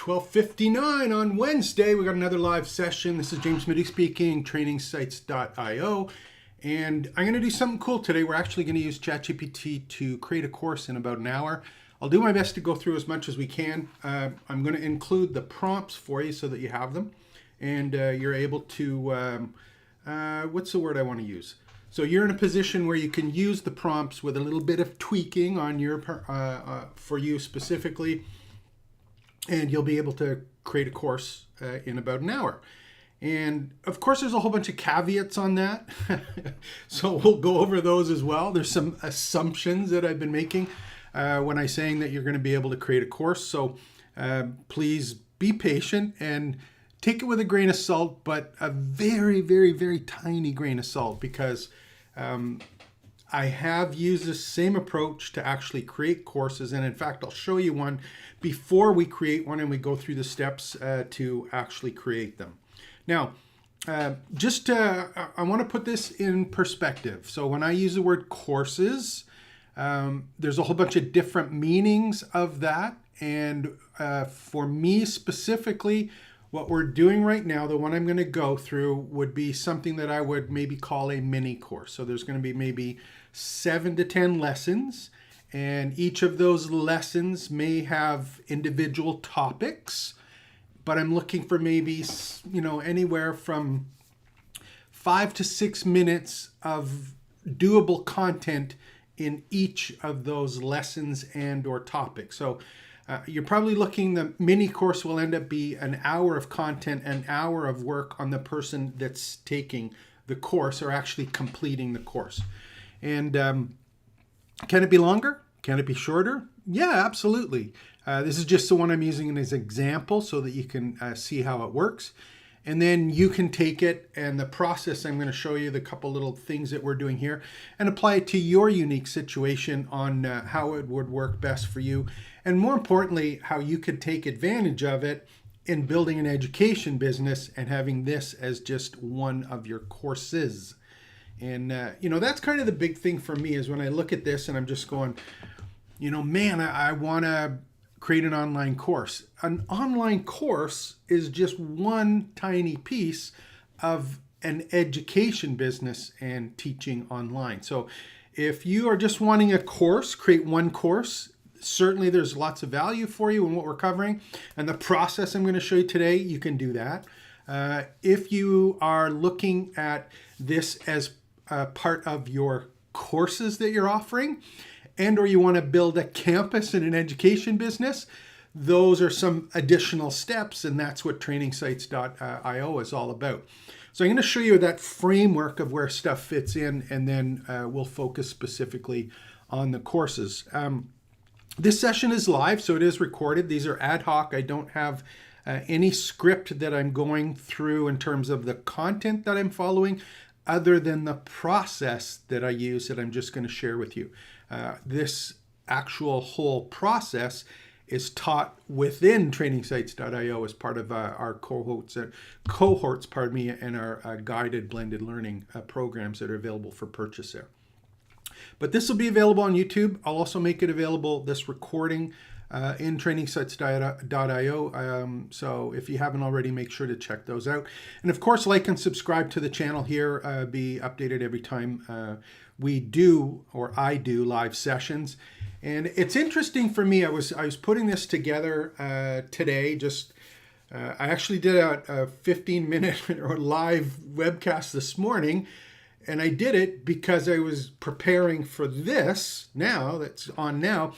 12:59 on Wednesday. We got another live session. This is James Mitty speaking, trainingsites.io. And I'm going to do something cool today. We're actually going to use ChatGPT to create a course in about an hour. I'll do my best to go through as much as we can. I'm going to include the prompts for you so that you have them. And you're able to, what's the word I want to use? So you're in a position where you can use the prompts with a little bit of tweaking on your for you specifically. And you'll be able to create a course in about an hour. And of course, there's a whole bunch of caveats on that. So we'll go over those as well. There's some assumptions that I've been making when I'm saying that you're going to be able to create a course. So please be patient and take it with a grain of salt, but a very, very, very tiny grain of salt, because I have used the same approach to actually create courses. And in fact, I'll show you one before we create one and we go through the steps to actually create them. Now, I want to put this in perspective. So when I use the word courses, there's a whole bunch of different meanings of that. And for me specifically, what we're doing right now, the one I'm going to go through, would be something that I would maybe call a mini course. So there's going to be maybe 7 to 10 lessons, and each of those lessons may have individual topics, but I'm looking for maybe, anywhere from 5 to 6 minutes of doable content in each of those lessons and or topics. So you're probably looking, the mini course will end up be an hour of content, an hour of work on the person that's taking the course or actually completing the course. And can it be longer? Can it be shorter? Yeah, absolutely. This is just the one I'm using as an example so that you can see how it works. And then you can take it and the process, I'm going to show you the couple little things that we're doing here and apply it to your unique situation on how it would work best for you. And more importantly, how you could take advantage of it in building an education business and having this as just one of your courses. And, that's kind of the big thing for me is when I look at this and I'm just going, I want to create an online course. An online course is just one tiny piece of an education business and teaching online. So if you are just wanting a course, create one course. Certainly there's lots of value for you in what we're covering. And the process I'm going to show you today, you can do that. If you are looking at this as part of your courses that you're offering, and or you want to build a campus in an education business, those are some additional steps, and that's what trainingsites.io is all about. So I'm going to show you that framework of where stuff fits in, and then we'll focus specifically on the courses. This session is live, so it is recorded. These are ad hoc. I don't have any script that I'm going through in terms of the content that I'm following, other than the process that I use that I'm just going to share with you. This actual whole process is taught within trainingsites.io as part of our cohorts, and our guided blended learning programs that are available for purchase there. But this will be available on YouTube. I'll also make it available, this recording, in trainingsites.io. So if you haven't already, make sure to check those out. And of course, like and subscribe to the channel here, be updated every time we do, or I do, live sessions. And it's interesting for me, I was putting this together today, I actually did a 15-minute or live webcast this morning, and I did it because I was preparing for this now, that's on now,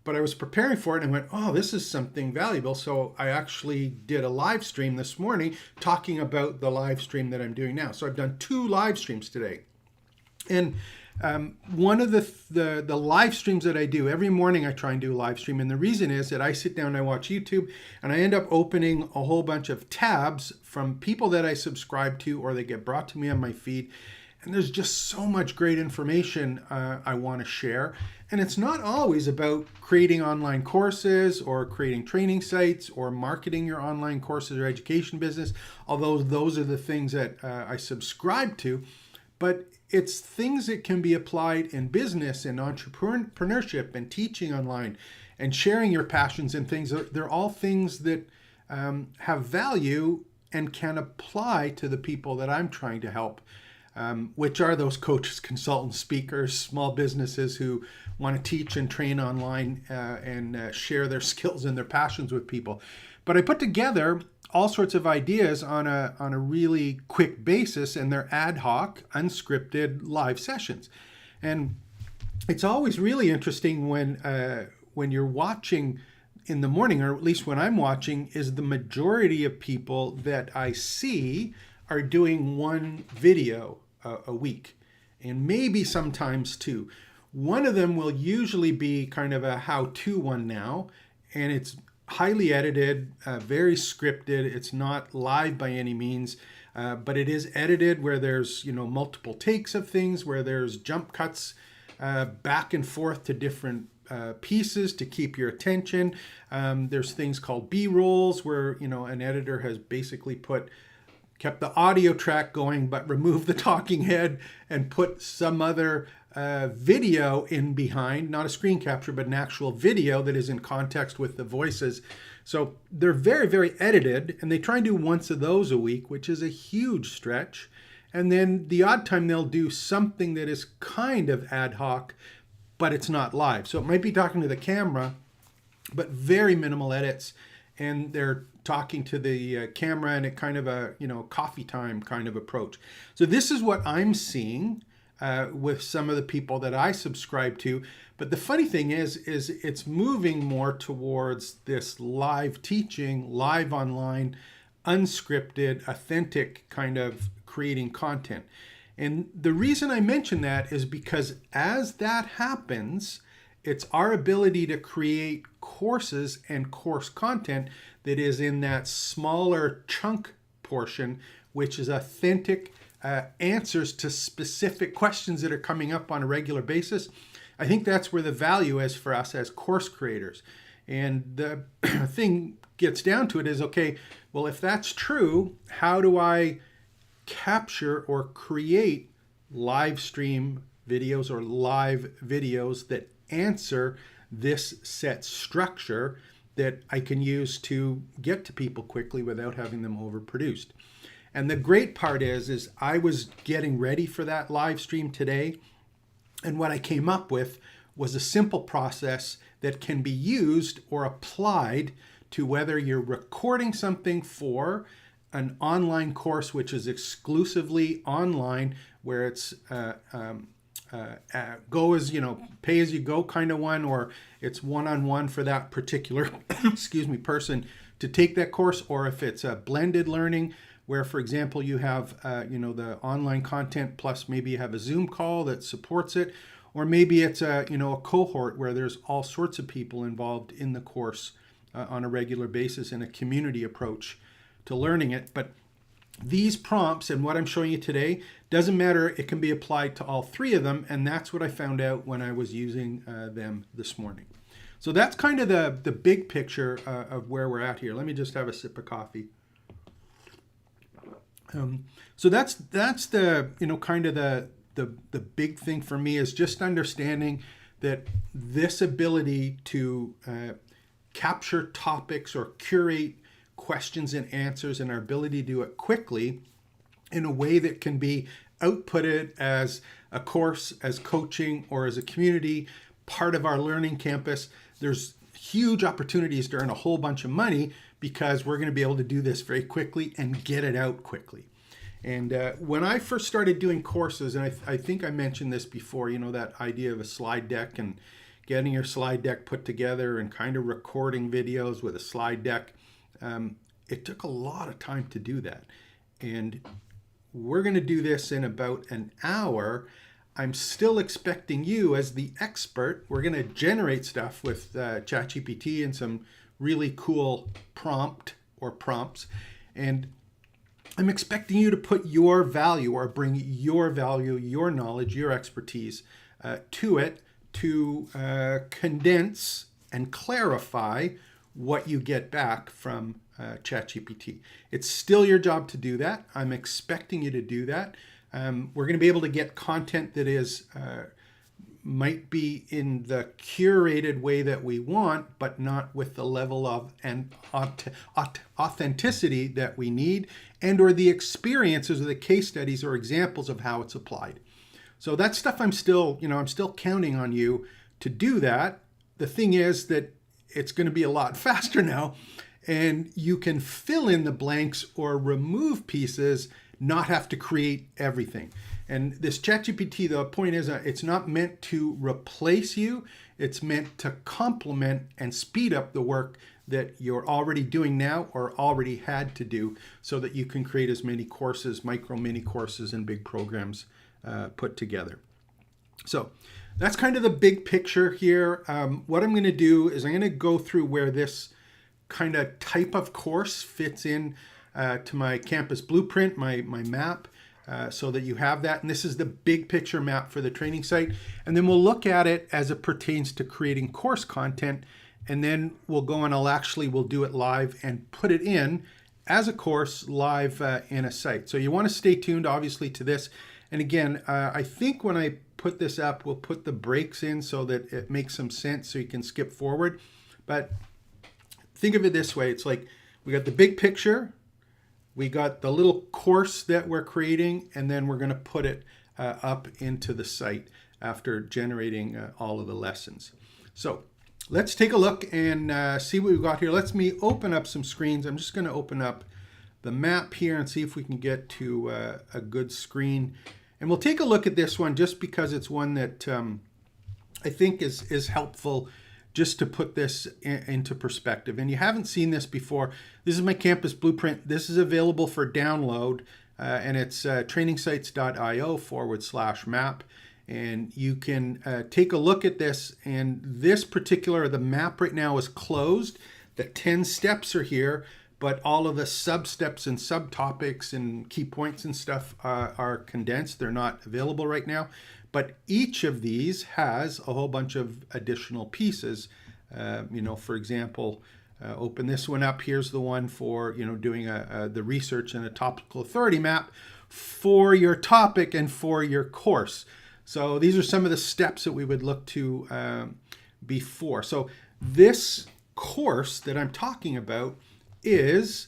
but I was preparing for it and I went, oh, this is something valuable. So I actually did a live stream this morning talking about the live stream that I'm doing now. So I've done 2 live streams today. And one of the live streams that I do, every morning I try and do a live stream. And the reason is that I sit down and I watch YouTube and I end up opening a whole bunch of tabs from people that I subscribe to or they get brought to me on my feed. And there's just so much great information I want to share. And it's not always about creating online courses or creating training sites or marketing your online courses or education business, although those are the things that I subscribe to. But it's things that can be applied in business and entrepreneurship and teaching online and sharing your passions and things. They're all things that have value and can apply to the people that I'm trying to help, which are those coaches, consultants, speakers, small businesses who want to teach and train online and share their skills and their passions with people. But I put together all sorts of ideas on a really quick basis, and they're ad hoc, unscripted live sessions. And it's always really interesting when you're watching in the morning, or at least when I'm watching, is the majority of people that I see are doing one video a week, and maybe sometimes two. One of them will usually be kind of a how-to one now, and it's highly edited, very scripted. It's not live by any means, but it is edited where there's multiple takes of things, where there's jump cuts back and forth to different pieces to keep your attention. There's things called B-rolls where an editor has basically kept the audio track going but removed the talking head and put some other video in behind, not a screen capture, but an actual video that is in context with the voices. So they're very, very edited, and they try and do once of those a week, which is a huge stretch. And then the odd time they'll do something that is kind of ad hoc, but it's not live. So it might be talking to the camera, but very minimal edits. And they're talking to the camera in a kind of a coffee time kind of approach. So this is what I'm seeing with some of the people that I subscribe to. But the funny thing is it's moving more towards this live teaching, live online, unscripted, authentic kind of creating content. And the reason I mention that is because as that happens, it's our ability to create courses and course content that is in that smaller chunk portion, which is authentic answers to specific questions that are coming up on a regular basis. I think that's where the value is for us as course creators. And the thing gets down to it is, okay, well, if that's true, how do I capture or create live stream videos or live videos that answer this set structure that I can use to get to people quickly without having them overproduced? And the great part is I was getting ready for that live stream today, and what I came up with was a simple process that can be used or applied to whether you're recording something for an online course, which is exclusively online, where it's go as pay as you go kind of one, or it's one-on-one for that particular person to take that course, or if it's a blended learning where, for example, you have the online content plus maybe you have a Zoom call that supports it, or maybe it's a cohort where there's all sorts of people involved in the course on a regular basis in a community approach to learning it. But these prompts and what I'm showing you today doesn't matter. It can be applied to all three of them, and that's what I found out when I was using them this morning. So that's kind of the big picture of where we're at here. Let me just have a sip of coffee. So that's the kind of the big thing for me, is just understanding that this ability to capture topics or curate questions and answers, and our ability to do it quickly in a way that can be outputted as a course, as coaching, or as a community part of our learning campus. There's huge opportunities to earn a whole bunch of money because we're going to be able to do this very quickly and get it out quickly. And when I first started doing courses, and I think I mentioned this before, that idea of a slide deck and getting your slide deck put together and kind of recording videos with a slide deck, it took a lot of time to do that. And we're going to do this in about an hour. I'm still expecting you as the expert. We're going to generate stuff with ChatGPT and some really cool prompts. And I'm expecting you to put your value, or bring your value, your knowledge, your expertise to it, to condense and clarify what you get back from ChatGPT. It's still your job to do that. I'm expecting you to do that. We're going to be able to get content that is might be in the curated way that we want, but not with the level of authenticity that we need, and or the experiences or the case studies or examples of how it's applied. So that stuff I'm still counting on you to do that. The thing is that it's going to be a lot faster now, and you can fill in the blanks or remove pieces, not have to create everything. And this ChatGPT, the point is it's not meant to replace you. It's meant to complement and speed up the work that you're already doing now or already had to do, so that you can create as many courses, micro mini courses, and big programs put together. So that's kind of the big picture here. What I'm going to do is I'm going to go through where this kind of type of course fits in to my campus blueprint, my map, so that you have that. And this is the big picture map for the training site. And then we'll look at it as it pertains to creating course content. And then we'll go and we'll do it live and put it in as a course live in a site. So you want to stay tuned, obviously, to this. And again, I think when I put this up, we'll put the breaks in so that it makes some sense so you can skip forward. But think of it this way. It's like we got the big picture, we got the little course that we're creating, and then we're going to put it up into the site after generating all of the lessons. So let's take a look and see what we've got here. Let me open up some screens. I'm just going to open up the map here and see if we can get to a good screen. And we'll take a look at this one just because it's one that I think is helpful just to put this into perspective. And you haven't seen this before. This is my campus blueprint. This is available for download, and it's trainingsites.io/map. And you can take a look at this. And this particular, the map right now is closed. The 10 steps are here, but all of the sub-steps and subtopics and key points and stuff are condensed. They're not available right now. But each of these has a whole bunch of additional pieces. For example, open this one up. Here's the one for, doing the research and a topical authority map for your topic and for your course. So these are some of the steps that we would look to before. So this course that I'm talking about is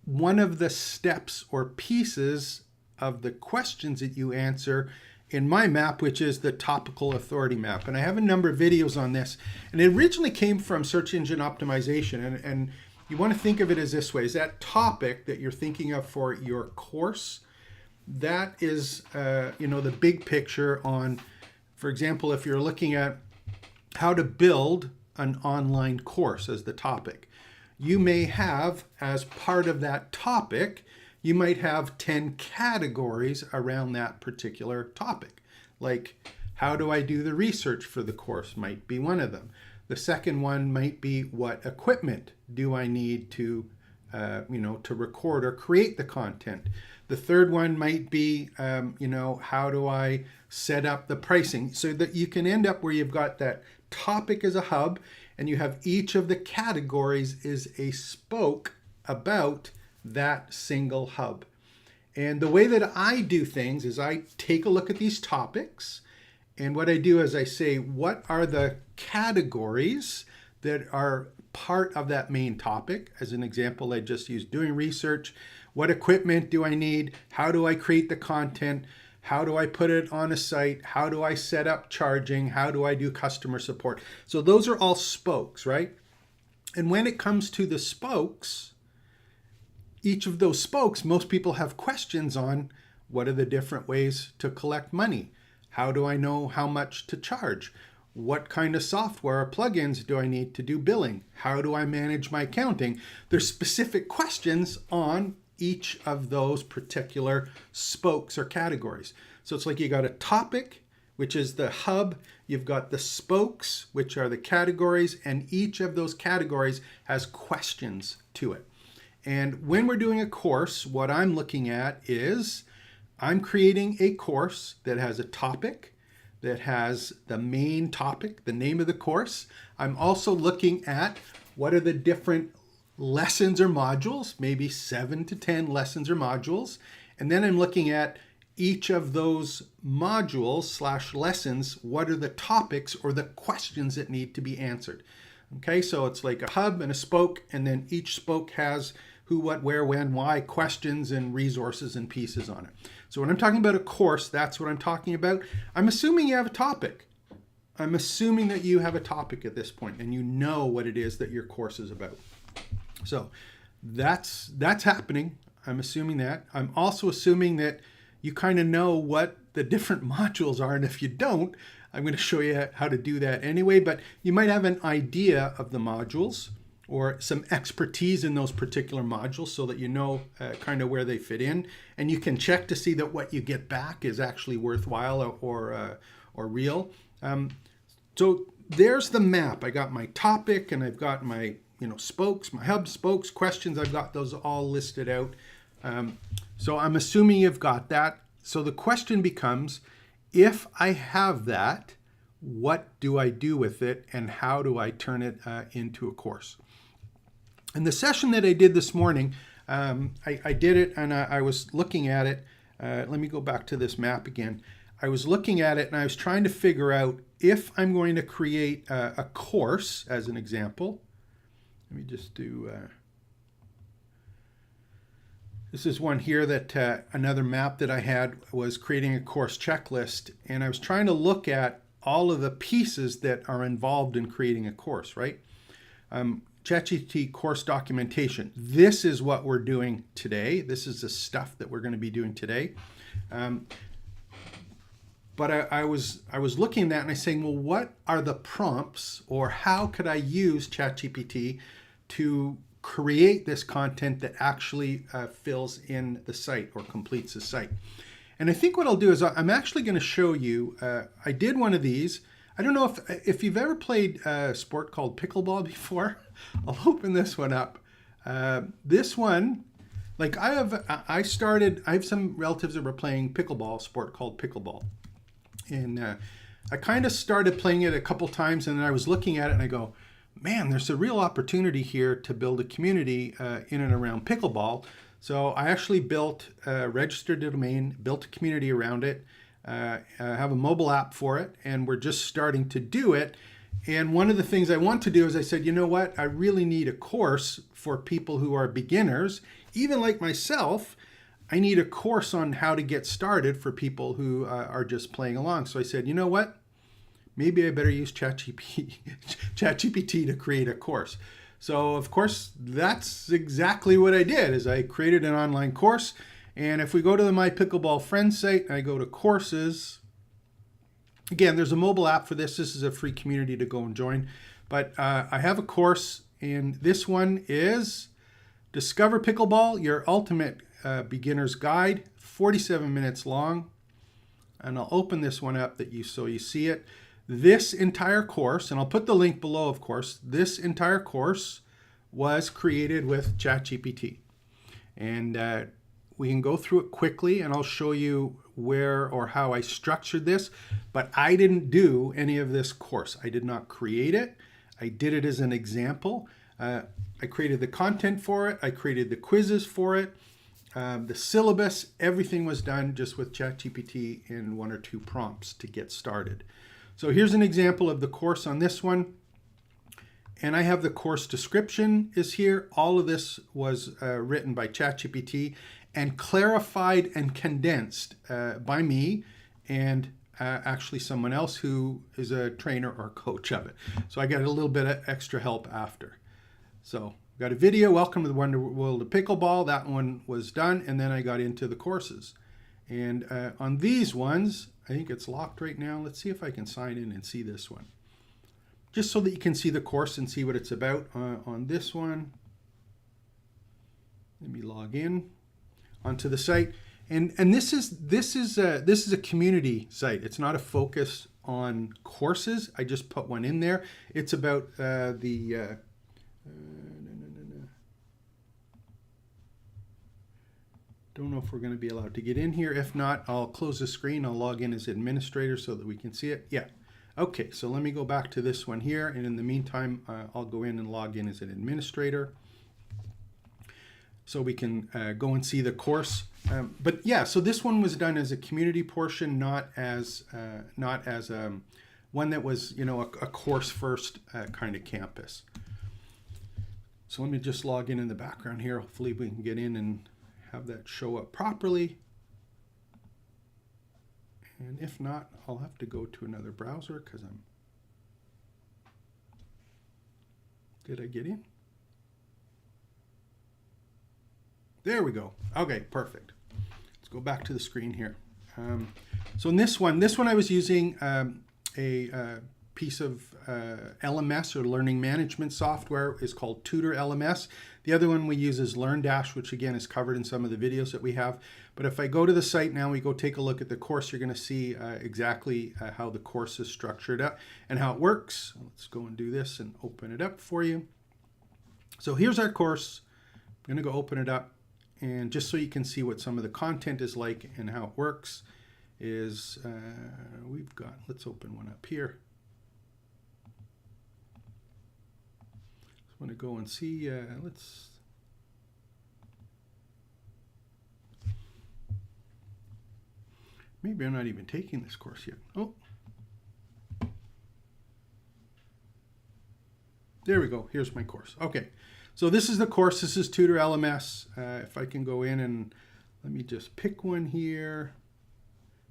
one of the steps or pieces of the questions that you answer in my map, which is the topical authority map. And I have a number of videos on this. And it originally came from search engine optimization. And you want to think of it as this way, is that topic that you're thinking of for your course, that is, the big picture on, for example, if you're looking at how to build an online course as the topic, you may have, as part of that topic, you might have 10 categories around that particular topic. Like, how do I do the research for the course might be one of them. The second one might be, what equipment do I need to record or create the content? The third one might be, how do I set up the pricing? So that you can end up where you've got that topic as a hub, and you have each of the categories is a spoke about that single hub. And the way that I do things is I take a look at these topics, and what I do is I say, what are the categories that are part of that main topic? As an example, I just used doing research. What equipment do I need? How do I create the content? How do I put it on a site? How do I set up charging? How do I do customer support? So those are all spokes, right? And when it comes to the spokes, each of those spokes, most people have questions on what are the different ways to collect money? How do I know how much to charge? What kind of software or plugins do I need to do billing? How do I manage my accounting? There's specific questions on each of those particular spokes or categories. So it's like you got a topic, which is the hub. You've got the spokes, which are the categories, and each of those categories has questions to it. And when we're doing a course, what I'm looking at is I'm creating a course that has a topic, that has the main topic, the name of the course. I'm also looking at what are the different lessons or modules, maybe 7 to 10 lessons or modules. And then I'm looking at each of those modules / lessons, what are the topics or the questions that need to be answered. Okay, so it's like a hub and a spoke, and then each spoke has who, what, where, when, why, questions and resources and pieces on it. So when I'm talking about a course, that's what I'm talking about. I'm assuming you have a topic. I'm assuming that you have a topic at this point and you know what it is that your course is about. So that's happening. I'm assuming that. I'm also assuming that you kind of know what the different modules are, and if you don't, I'm going to show you how to do that anyway, but you might have an idea of the modules or some expertise in those particular modules so that you know kind of where they fit in, and you can check to see that what you get back is actually worthwhile or real. So there's the map. I got my topic and I've got my spokes, my hub, spokes, questions. I've got those all listed out. So I'm assuming you've got that. So the question becomes, if I have that, what do I do with it and how do I turn it into a course? And the session that I did this morning, I did it and I was looking at it. Let me go back to this map again. I was looking at it and I was trying to figure out if I'm going to create a course as an example. Let me just do, this is one here that another map that I had was creating a course checklist, and I was trying to look at all of the pieces that are involved in creating a course, right? ChatGPT course documentation. This is what we're doing today. This is the stuff that we're going to be doing today. But I was looking at that and I was saying, well, what are the prompts, or how could I use ChatGPT to create this content that actually fills in the site or completes the site? And I think what I'll do is I'm actually going to show you, I did one of these. I don't know if you've ever played a sport called pickleball before. I'll open this one up. This one, like I have some relatives that were playing pickleball, sport called pickleball. And I kind of started playing it a couple times, and then I was looking at it and I go, man, there's a real opportunity here to build a community in and around pickleball. So I actually registered a domain, built a community around it, have a mobile app for it, and we're just starting to do it. And one of the things I want to do is I said, you know what, I really need a course for people who are beginners, even like myself. I need a course on how to get started for people who are just playing along. So I said, you know what? Maybe I better use ChatGPT to create a course. So of course, that's exactly what I did, is I created an online course. And if we go to the My Pickleball Friends site, and I go to courses, again, there's a mobile app for this. This is a free community to go and join. But I have a course, and this one is Discover Pickleball, Your Ultimate Beginner's Guide, 47 minutes long. And I'll open this one up so you see it. This entire course, and I'll put the link below, of course, this entire course was created with ChatGPT. And we can go through it quickly, and I'll show you where or how I structured this, but I didn't do any of this course. I did not create it. I did it as an example. I created the content for it. I created the quizzes for it. The syllabus, everything was done just with ChatGPT in 1 or 2 prompts to get started. So here's an example of the course on this one. And I have the course description is here. All of this was written by ChatGPT and clarified and condensed by me and actually someone else who is a trainer or coach of it. So I got a little bit of extra help after. So got a video, Welcome to the Wonder World of Pickleball. That one was done, and then I got into the courses. And on these ones, I think it's locked right now. Let's see if I can sign in and see this one. Just so that you can see the course and see what it's about on this one. Let me log in onto the site. And this is a community site. It's not a focus on courses. I just put one in there. It's about don't know if we're going to be allowed to get in here. If not, I'll close the screen. I'll log in as administrator so that we can see it. Yeah. Okay, so let me go back to this one here. And in the meantime, I'll go in and log in as an administrator. so we can go and see the course. But yeah, so this one was done as a community portion, not as one that was, you know, a course first kind of campus. So let me just log in the background here. Hopefully we can get in and have that show up properly. And if not, I'll have to go to another browser because did I get in? There we go. Okay, perfect. Let's go back to the screen here. So in this one I was using a piece of LMS or learning management software is called Tutor LMS. The other one we use is LearnDash, which again is covered in some of the videos that we have. But if I go to the site now, we go take a look at the course, you're going to see exactly how the course is structured up and how it works. Let's go and do this and open it up for you. So here's our course. I'm going to go open it up, and just so you can see what some of the content is like and how it works is we've got, let's open one up here. Want to go and see, maybe I'm not even taking this course yet. Oh, there we go. Here's my course. Okay, so this is the course. This is Tutor LMS. If I can go in and let me just pick one here.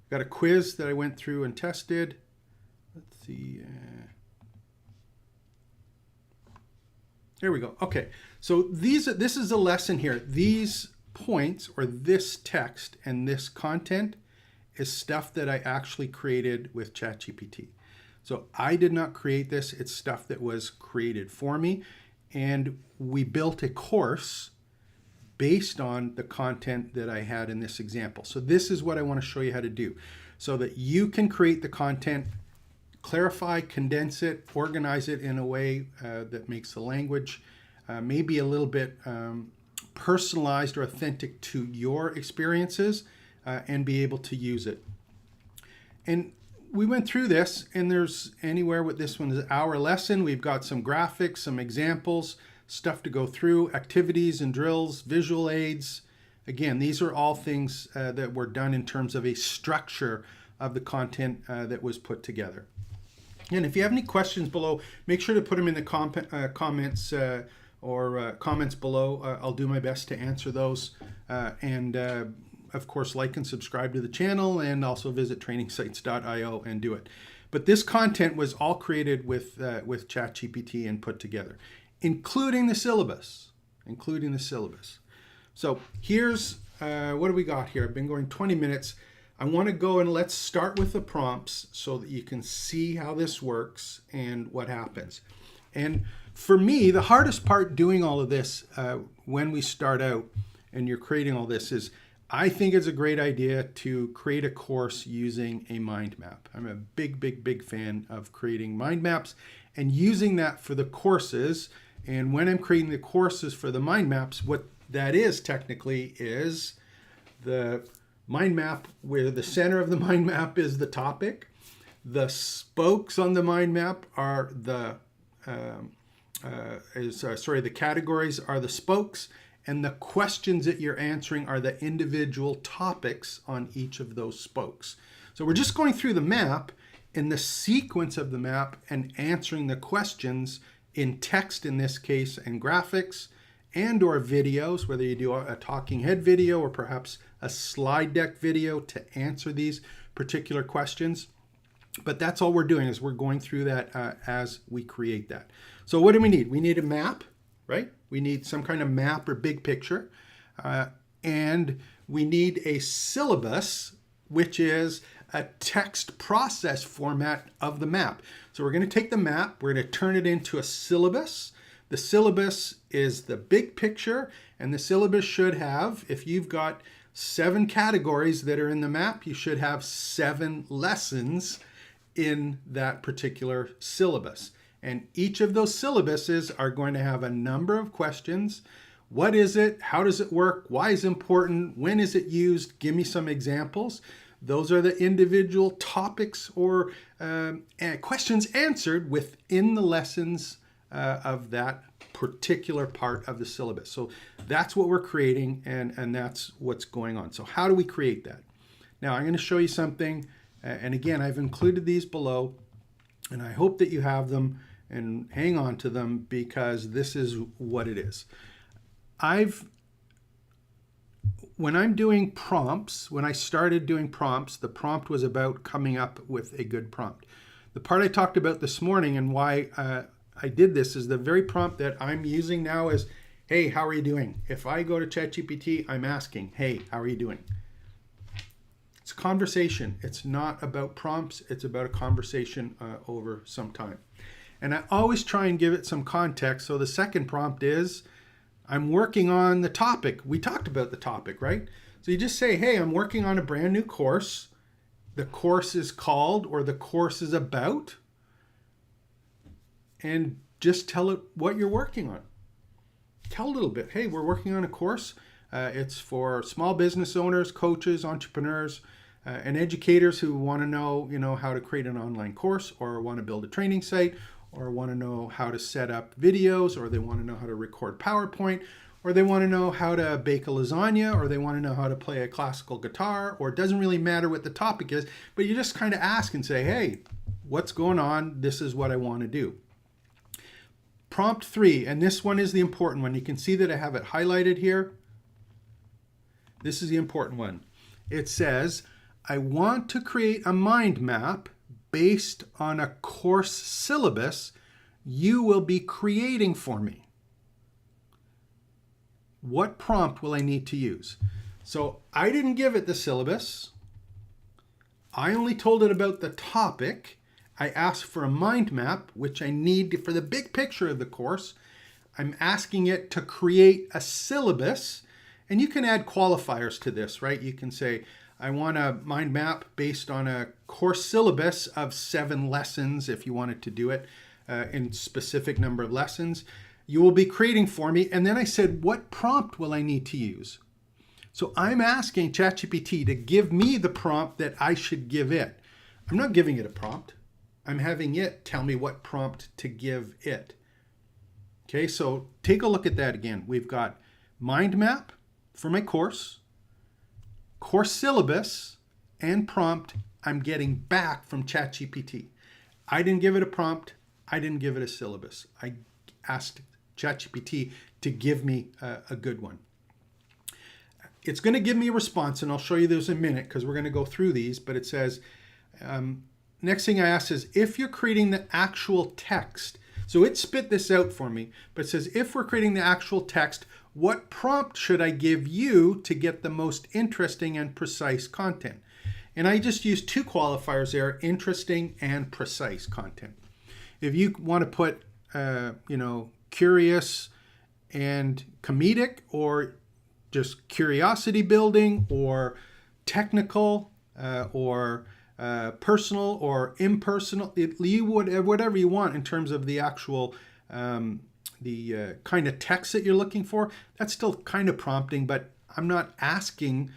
Got a quiz that I went through and tested. Let's see. There we go. Okay, so this is a lesson here. These points or this text and this content is stuff that I actually created with ChatGPT. So I did not create this. It's stuff that was created for me. And we built a course based on the content that I had in this example. So this is what I want to show you how to do so that you can create the content, clarify, condense it, organize it in a way that makes the language maybe a little bit personalized or authentic to your experiences and be able to use it. And we went through this, and there's anywhere with this one is our lesson. We've got some graphics, some examples, stuff to go through, activities and drills, visual aids. Again, these are all things that were done in terms of a structure of the content that was put together. And if you have any questions below, make sure to put them in the comments comments below. I'll do my best to answer those. Of course, like and subscribe to the channel, and also visit trainingsites.io and do it. But this content was all created with ChatGPT and put together, including the syllabus. So here's, what do we got here? I've been going 20 minutes. I want to go and let's start with the prompts so that you can see how this works and what happens. And for me, the hardest part doing all of this when we start out and you're creating all this is I think it's a great idea to create a course using a mind map. I'm a big fan of creating mind maps and using that for the courses. And when I'm creating the courses for the mind maps, what that is technically is the mind map where the center of the mind map is the topic. The spokes on the mind map are the the categories are the spokes, and the questions that you're answering are the individual topics on each of those spokes. So we're just going through the map in the sequence of the map and answering the questions in text in this case, and graphics and or videos, whether you do a talking head video or perhaps a slide deck video to answer these particular questions. But that's all we're doing is we're going through that as we create that. So what do we need? We need a map, right? We need some kind of map or big picture. And we need a syllabus, which is a text process format of the map. So we're going to take the map, we're going to turn it into a syllabus. The syllabus is the big picture, and the syllabus should have, if you've got 7 categories that are in the map, you should have 7 lessons in that particular syllabus. And each of those syllabuses are going to have a number of questions. What is it? How does it work? Why is it important? When is it used? Give me some examples. Those are the individual topics or questions answered within the lessons of that particular part of the syllabus. So that's what we're creating, and that's what's going on. So how do we create that? Now I'm going to show you something, and again, I've included these below, and I hope that you have them and hang on to them, because this is what it is. When I'm doing prompts, when I started doing prompts, the prompt was about coming up with a good prompt. The part I talked about this morning and why I did this is the very prompt that I'm using now is, hey, how are you doing? If I go to ChatGPT, I'm asking, hey, how are you doing? It's a conversation. It's not about prompts. It's about a conversation over some time. And I always try and give it some context. So the second prompt is, I'm working on the topic. We talked about the topic, right? So you just say, hey, I'm working on a brand new course. The course is called, or the course is about, and just tell it what you're working on. Tell a little bit. Hey, we're working on a course. It's for small business owners, coaches, entrepreneurs, and educators who want to know, how to create an online course, or want to build a training site, or want to know how to set up videos, or they want to know how to record PowerPoint, or they want to know how to bake a lasagna, or they want to know how to play a classical guitar, or it doesn't really matter what the topic is, but you just kind of ask and say, hey, what's going on? This is what I want to do. Prompt 3, and this one is the important one. You can see that I have it highlighted here. This is the important one. It says, I want to create a mind map based on a course syllabus you will be creating for me. What prompt will I need to use? So I didn't give it the syllabus. I only told it about the topic. I asked for a mind map, which I need for the big picture of the course. I'm asking it to create a syllabus, and you can add qualifiers to this, right? You can say, I want a mind map based on a course syllabus of 7 lessons, if you wanted to do it in specific number of lessons. You will be creating for me. And then I said, what prompt will I need to use? So I'm asking ChatGPT to give me the prompt that I should give it. I'm not giving it a prompt. I'm having it tell me what prompt to give it. Okay, so take a look at that again. We've got mind map for my course syllabus, and prompt I'm getting back from ChatGPT. I didn't give it a prompt. I didn't give it a syllabus. I asked ChatGPT to give me a good one. It's going to give me a response, and I'll show you those in a minute because we're going to go through these, but it says, next thing I asked is, if you're creating the actual text, so it spit this out for me, but it says, if we're creating the actual text, what prompt should I give you to get the most interesting and precise content? And I just used 2 qualifiers there, interesting and precise content. If you want to put, curious and comedic, or just curiosity building, or technical, or personal or impersonal, whatever you want in terms of the actual the kind of text that you're looking for, that's still kind of prompting, but I'm not asking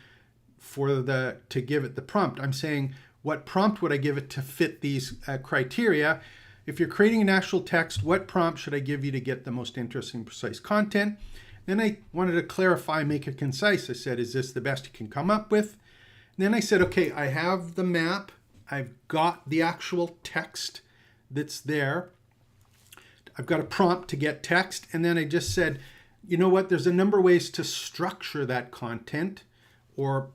to give it the prompt. I'm saying, what prompt would I give it to fit these criteria? If you're creating an actual text, what prompt should I give you to get the most interesting, precise content? Then I wanted to clarify, make it concise. I said, is this the best you can come up with? And then I said, okay, I have the map. I've got the actual text that's there. I've got a prompt to get text. And then I just said, you know what? There's a number of ways to structure that content, or,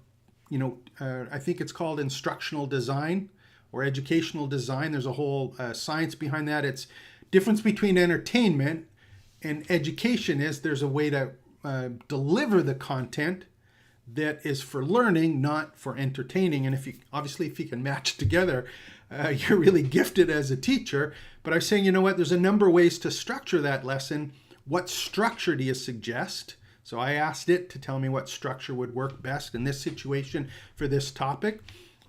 I think it's called instructional design or educational design. There's a whole science behind that. It's difference between entertainment and education is there's a way to deliver the content that is for learning, not for entertaining. And if you can match together, you're really gifted as a teacher. But I'm saying, you know what, there's a number of ways to structure that lesson. What structure do you suggest? So I asked it to tell me what structure would work best in this situation for this topic.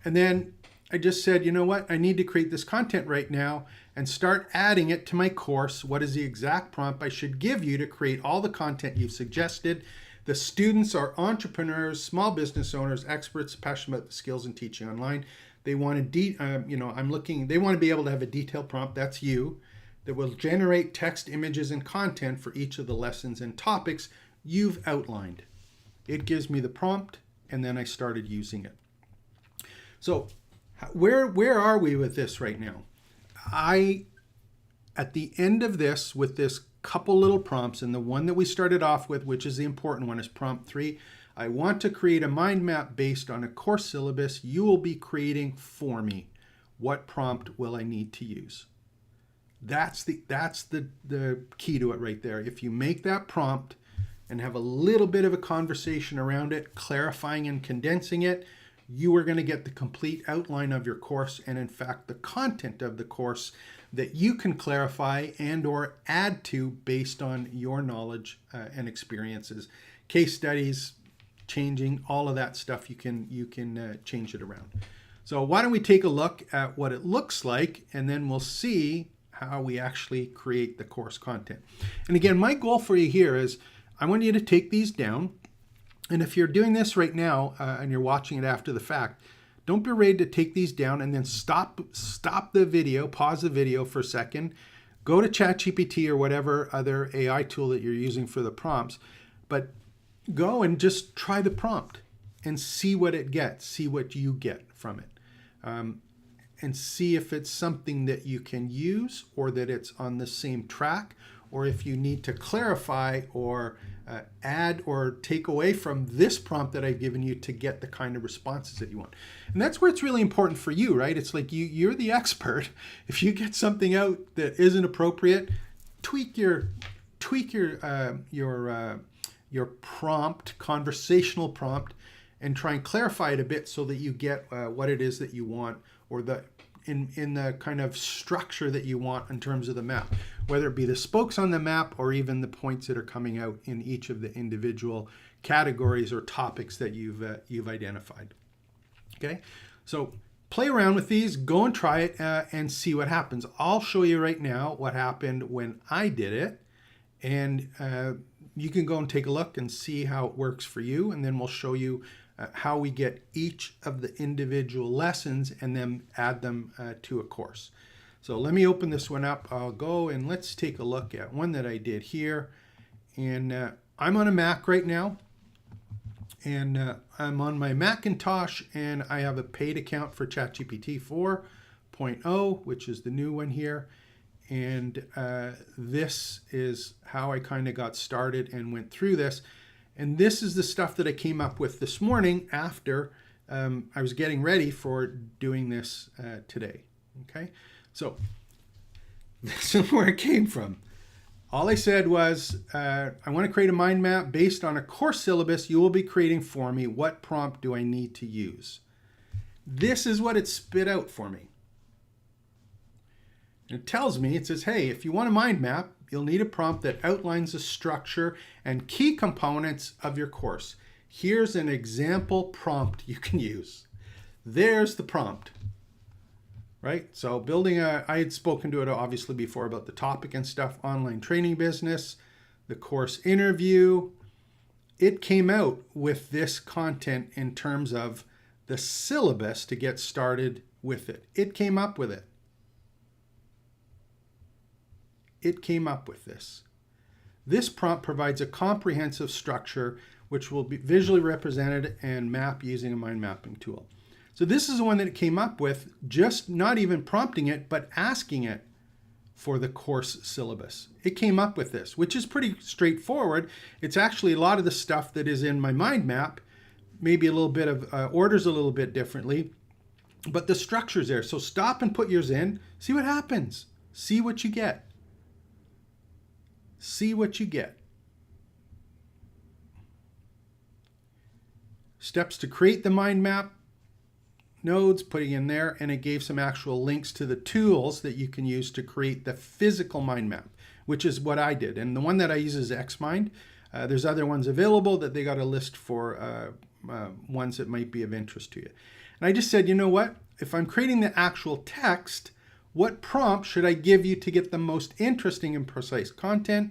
And then I just said, you know what, I need to create this content right now and start adding it to my course. What is the exact prompt I should give you to create all the content you've suggested? The students are entrepreneurs, small business owners, experts, passionate about the skills in teaching online. They want to, they want to be able to have a detailed prompt. That's you. that will generate text, images, and content for each of the lessons and topics you've outlined. It gives me the prompt, and then I started using it. So where are we with this right now? At the end of this, with this couple little prompts, and the one that we started off with, which is the important one, is prompt 3. I want to create a mind map based on a course syllabus you will be creating for me. What prompt will I need to use? That's the key to it right there. If you make that prompt and have a little bit of a conversation around it, clarifying and condensing it, you are going to get the complete outline of your course, and in fact the content of the course that you can clarify and or add to based on your knowledge and experiences. Case studies, changing, all of that stuff, you can change it around. So why don't we take a look at what it looks like, and then we'll see how we actually create the course content. And again, my goal for you here is I want you to take these down. And if you're doing this right now and you're watching it after the fact, don't be afraid to take these down and then stop the video, pause the video for a second, go to ChatGPT or whatever other AI tool that you're using for the prompts, but go and just try the prompt and see what it gets, see what you get from it. And see if it's something that you can use, or that it's on the same track, or if you need to clarify or add or take away from this prompt that I've given you to get the kind of responses that you want. And that's where it's really important for you, right? It's like you're the expert. If you get something out that isn't appropriate, tweak your prompt, conversational prompt, and try and clarify it a bit so that you get what it is that you want, or in the kind of structure that you want in terms of the map, whether it be the spokes on the map or even the points that are coming out in each of the individual categories or topics that you've identified. Okay, so play around with these, go and try it and see what happens. I'll show you right now what happened when I did it, and you can go and take a look and see how it works for you, and then we'll show you how we get each of the individual lessons and then add them to a course. So let me open this one up. I'll go and let's take a look at one that I did here. And I'm on a Mac right now. And I'm on my Macintosh, and I have a paid account for ChatGPT 4.0, which is the new one here. And this is how I kind of got started and went through this. And this is the stuff that I came up with this morning after I was getting ready for doing this today. Okay, so this is where it came from. All I said was, I want to create a mind map based on a course syllabus you will be creating for me. What prompt do I need to use? This is what it spit out for me. And it tells me, it says, hey, if you want a mind map, you'll need a prompt that outlines the structure and key components of your course. Here's an example prompt you can use. There's the prompt, right? So I had spoken to it obviously before about the topic and stuff, online training business, the course interview. It came out with this content in terms of the syllabus to get started with it. It came up with it. It came up with this. This prompt provides a comprehensive structure which will be visually represented and mapped using a mind mapping tool. So this is the one that it came up with, just not even prompting it, but asking it for the course syllabus. It came up with this, which is pretty straightforward. It's actually a lot of the stuff that is in my mind map, maybe a little bit of orders a little bit differently, but the structure's there. So stop and put yours in, see what happens, see what you get. See what you get. Steps to create the mind map, nodes, putting in there, and it gave some actual links to the tools that you can use to create the physical mind map, which is what I did. And the one that I use is XMind. There's other ones available that they got a list for ones that might be of interest to you. And I just said, you know what? If I'm creating the actual text, what prompt should I give you to get the most interesting and precise content?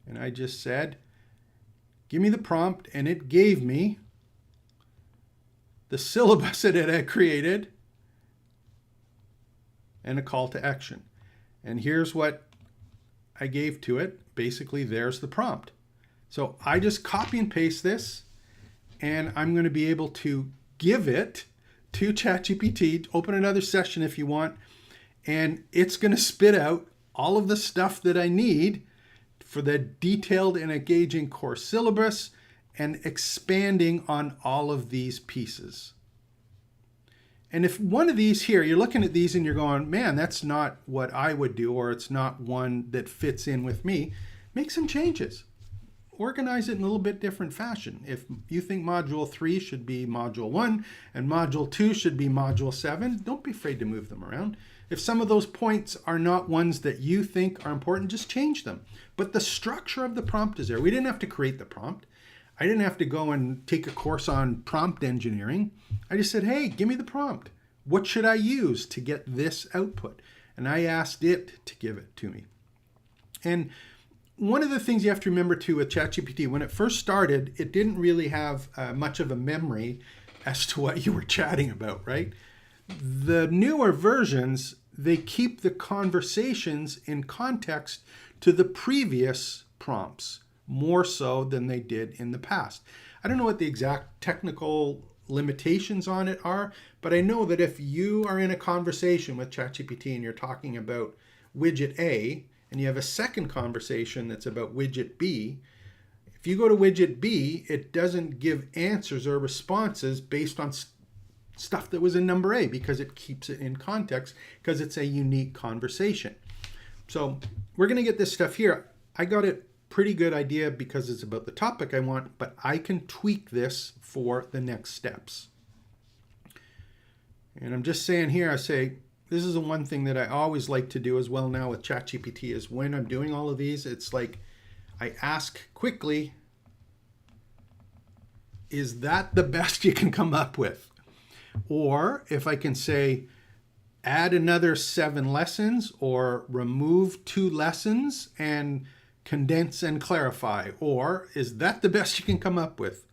And I just said, give me the prompt, and it gave me the syllabus that it had created. and a call to action. And here's what I gave to it. Basically, there's the prompt. So I just copy and paste this, and I'm going to be able to give it to ChatGPT. Open another session if you want, and it's going to spit out all of the stuff that I need for the detailed and engaging course syllabus and expanding on all of these pieces. And if one of these here, you're looking at these and you're going, man, that's not what I would do, or it's not one that fits in with me, make some changes. Organize it in a little bit different fashion. If you think Module 3 should be Module 1 and Module 2 should be Module 7, don't be afraid to move them around. If some of those points are not ones that you think are important, just change them. But the structure of the prompt is there. We didn't have to create the prompt. I didn't have to go and take a course on prompt engineering. I just said, hey, give me the prompt. What should I use to get this output? And I asked it to give it to me. And one of the things you have to remember too with ChatGPT, when it first started, it didn't really have much of a memory as to what you were chatting about, right? The newer versions, they keep the conversations in context to the previous prompts, more so than they did in the past. I don't know what the exact technical limitations on it are, but I know that if you are in a conversation with ChatGPT and you're talking about widget A, and you have a second conversation that's about widget B, if you go to widget B, it doesn't give answers or responses based on stuff that was in number A, because it keeps it in context, because it's a unique conversation. So we're going to get this stuff here. I got it pretty good idea because it's about the topic I want, but I can tweak this for the next steps. And I'm just saying here, I say, this is the one thing that I always like to do as well now with ChatGPT is when I'm doing all of these, it's like I ask quickly, is that the best you can come up with? Or if I can say, add another 7 lessons or remove 2 lessons and condense and clarify, or is that the best you can come up with?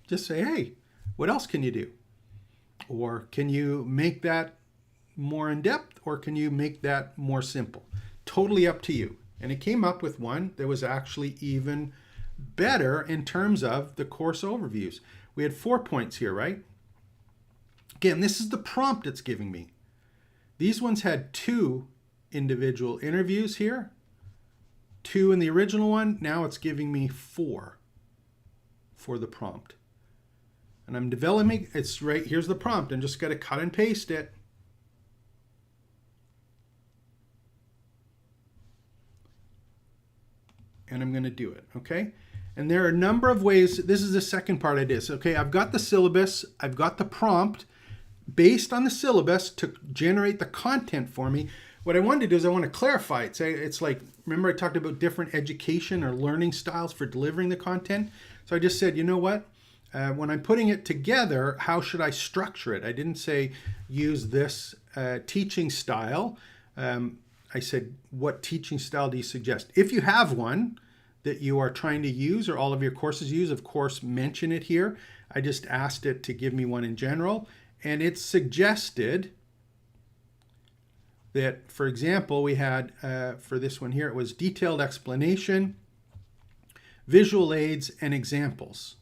Just say, hey, what else can you do? Or can you make that more in depth, or can you make that more simple? Totally up to you. And it came up with one that was actually even better in terms of the course overviews. We had 4 points here, right? Again, this is the prompt it's giving me. These ones had 2 individual interviews here, 2 in the original one. Now it's giving me 4 for the prompt. And I'm developing, it's right, here's the prompt. I'm just going to cut and paste it. And I'm going to do it, okay? And there are a number of ways. This is the second part I did. So, okay, I've got the syllabus. I've got the prompt based on the syllabus to generate the content for me. What I wanted to do is I want to clarify it. Say it's like, remember I talked about different education or learning styles for delivering the content? So I just said, you know what? When I'm putting it together, how should I structure it? I didn't say use this teaching style. I said, what teaching style do you suggest? If you have one that you are trying to use or all of your courses use, of course, mention it here. I just asked it to give me one in general. And it suggested that, for example, we had, for this one here, it was detailed explanation, visual aids, and examples,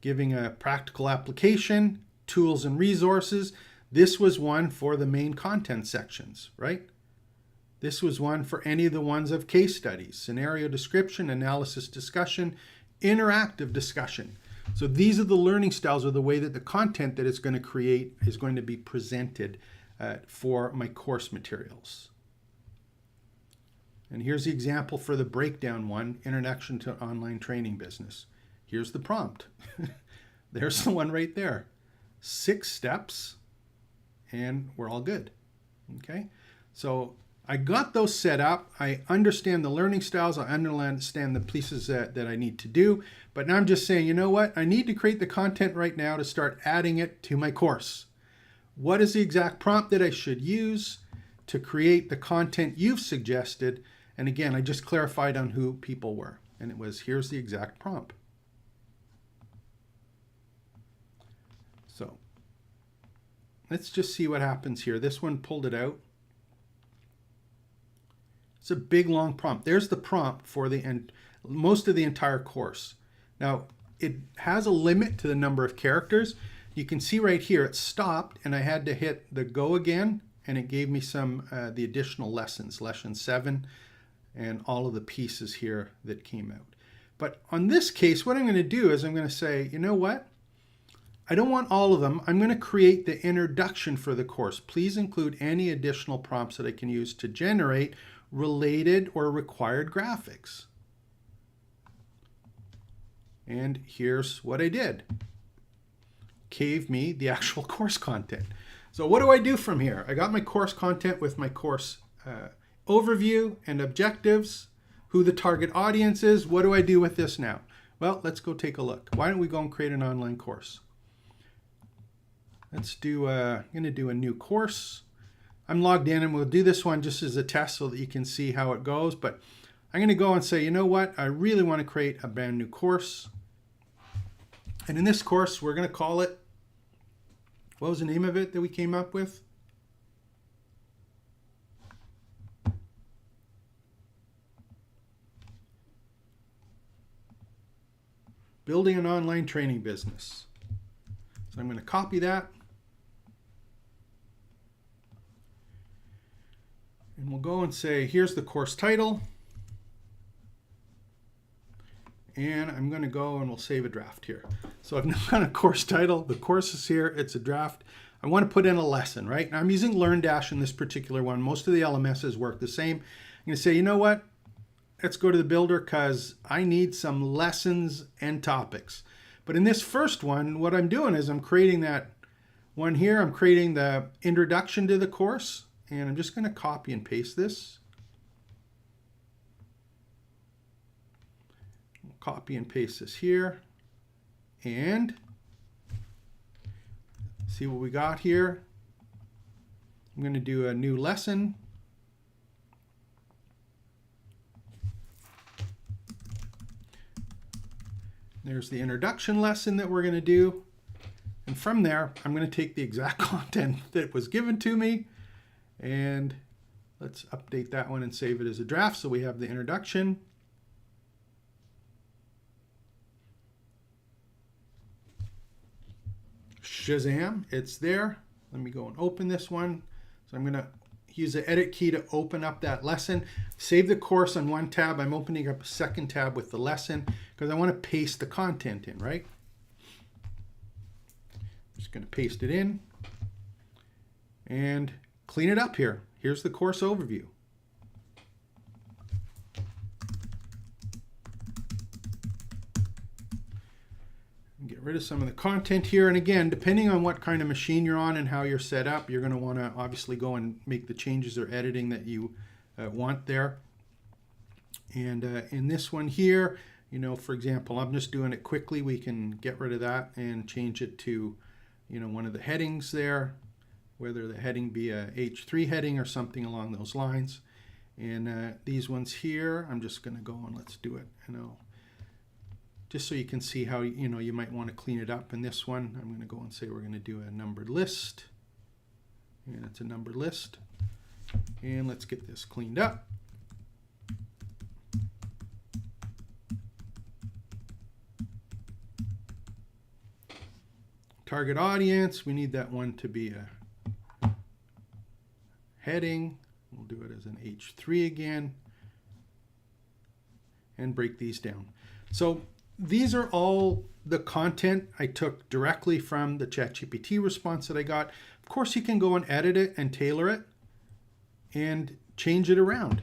giving a practical application, tools and resources. This was one for the main content sections, right? This was one for any of the ones of case studies, scenario description, analysis discussion, interactive discussion. So these are the learning styles, or the way that the content that it's going to create is going to be presented for my course materials. And here's the example for the breakdown one, Introduction to Online Training Business. Here's the prompt. There's the one right there. 6 steps, and we're all good. Okay? So I got those set up. I understand the learning styles. I understand the pieces that I need to do. But now I'm just saying, you know what? I need to create the content right now to start adding it to my course. What is the exact prompt that I should use to create the content you've suggested? And again, I just clarified on who people were. And it was, here's the exact prompt. So let's just see what happens here. This one pulled it out. It's a big long prompt. There's the prompt for most of the entire course. Now, it has a limit to the number of characters. You can see right here it stopped and I had to hit the go again, and it gave me some the additional lessons, lesson 7, and all of the pieces here that came out. But on this case, what I'm going to do is I'm going to say, you know what? I don't want all of them. I'm going to create the introduction for the course. Please include any additional prompts that I can use to generate related or required graphics. And here's what I did. Gave me the actual course content. So what do I do from here? I got my course content with my course overview and objectives, who the target audience is. What do I do with this now? Well, let's go take a look. Why don't we go and create an online course? Let's do, I'm going to do a new course. I'm logged in, and we'll do this one just as a test so that you can see how it goes. But I'm going to go and say, you know what? I really want to create a brand new course. And in this course, we're going to call it, what was the name of it that we came up with? Building an online training business. So I'm going to copy that. And we'll go and say, here's the course title. And I'm going to go and we'll save a draft here. So I've now got a course title. The course is here. It's a draft. I want to put in a lesson, right? Now I'm using LearnDash in this particular one. Most of the LMSs work the same. I'm going to say, you know what? Let's go to the builder because I need some lessons and topics. But in this first one, what I'm doing is I'm creating that one here. I'm creating the introduction to the course, and I'm just going to copy and paste this. Copy and paste this here, and see what we got here. I'm going to do a new lesson. There's the introduction lesson that we're going to do. And from there, I'm going to take the exact content that was given to me, and let's update that one and save it as a draft so we have the introduction. Shazam, it's there. Let me go and open this one. So I'm going to use the edit key to open up that lesson. Save the course on one tab. I'm opening up a second tab with the lesson because I want to paste the content in, right? Just going to paste it in and clean it up here. Here's the course overview. Get rid of some of the content here. And again, depending on what kind of machine you're on and how you're set up, you're going to want to obviously go and make the changes or editing that you want there. And in this one here, you know, for example, I'm just doing it quickly. We can get rid of that and change it to, you know, one of the headings there, whether the heading be a H3 heading or something along those lines. And these ones here, I'm just going to go and let's do it, you know, just so you can see how, you know, you might want to clean it up. In this one, I'm going to go and say we're going to do a numbered list. And it's a numbered list. And let's get this cleaned up. Target audience, we need that one to be a heading. We'll do it as an H3 again. And break these down. So these are all the content I took directly from the ChatGPT response that I got. Of course, you can go and edit it and tailor it and change it around.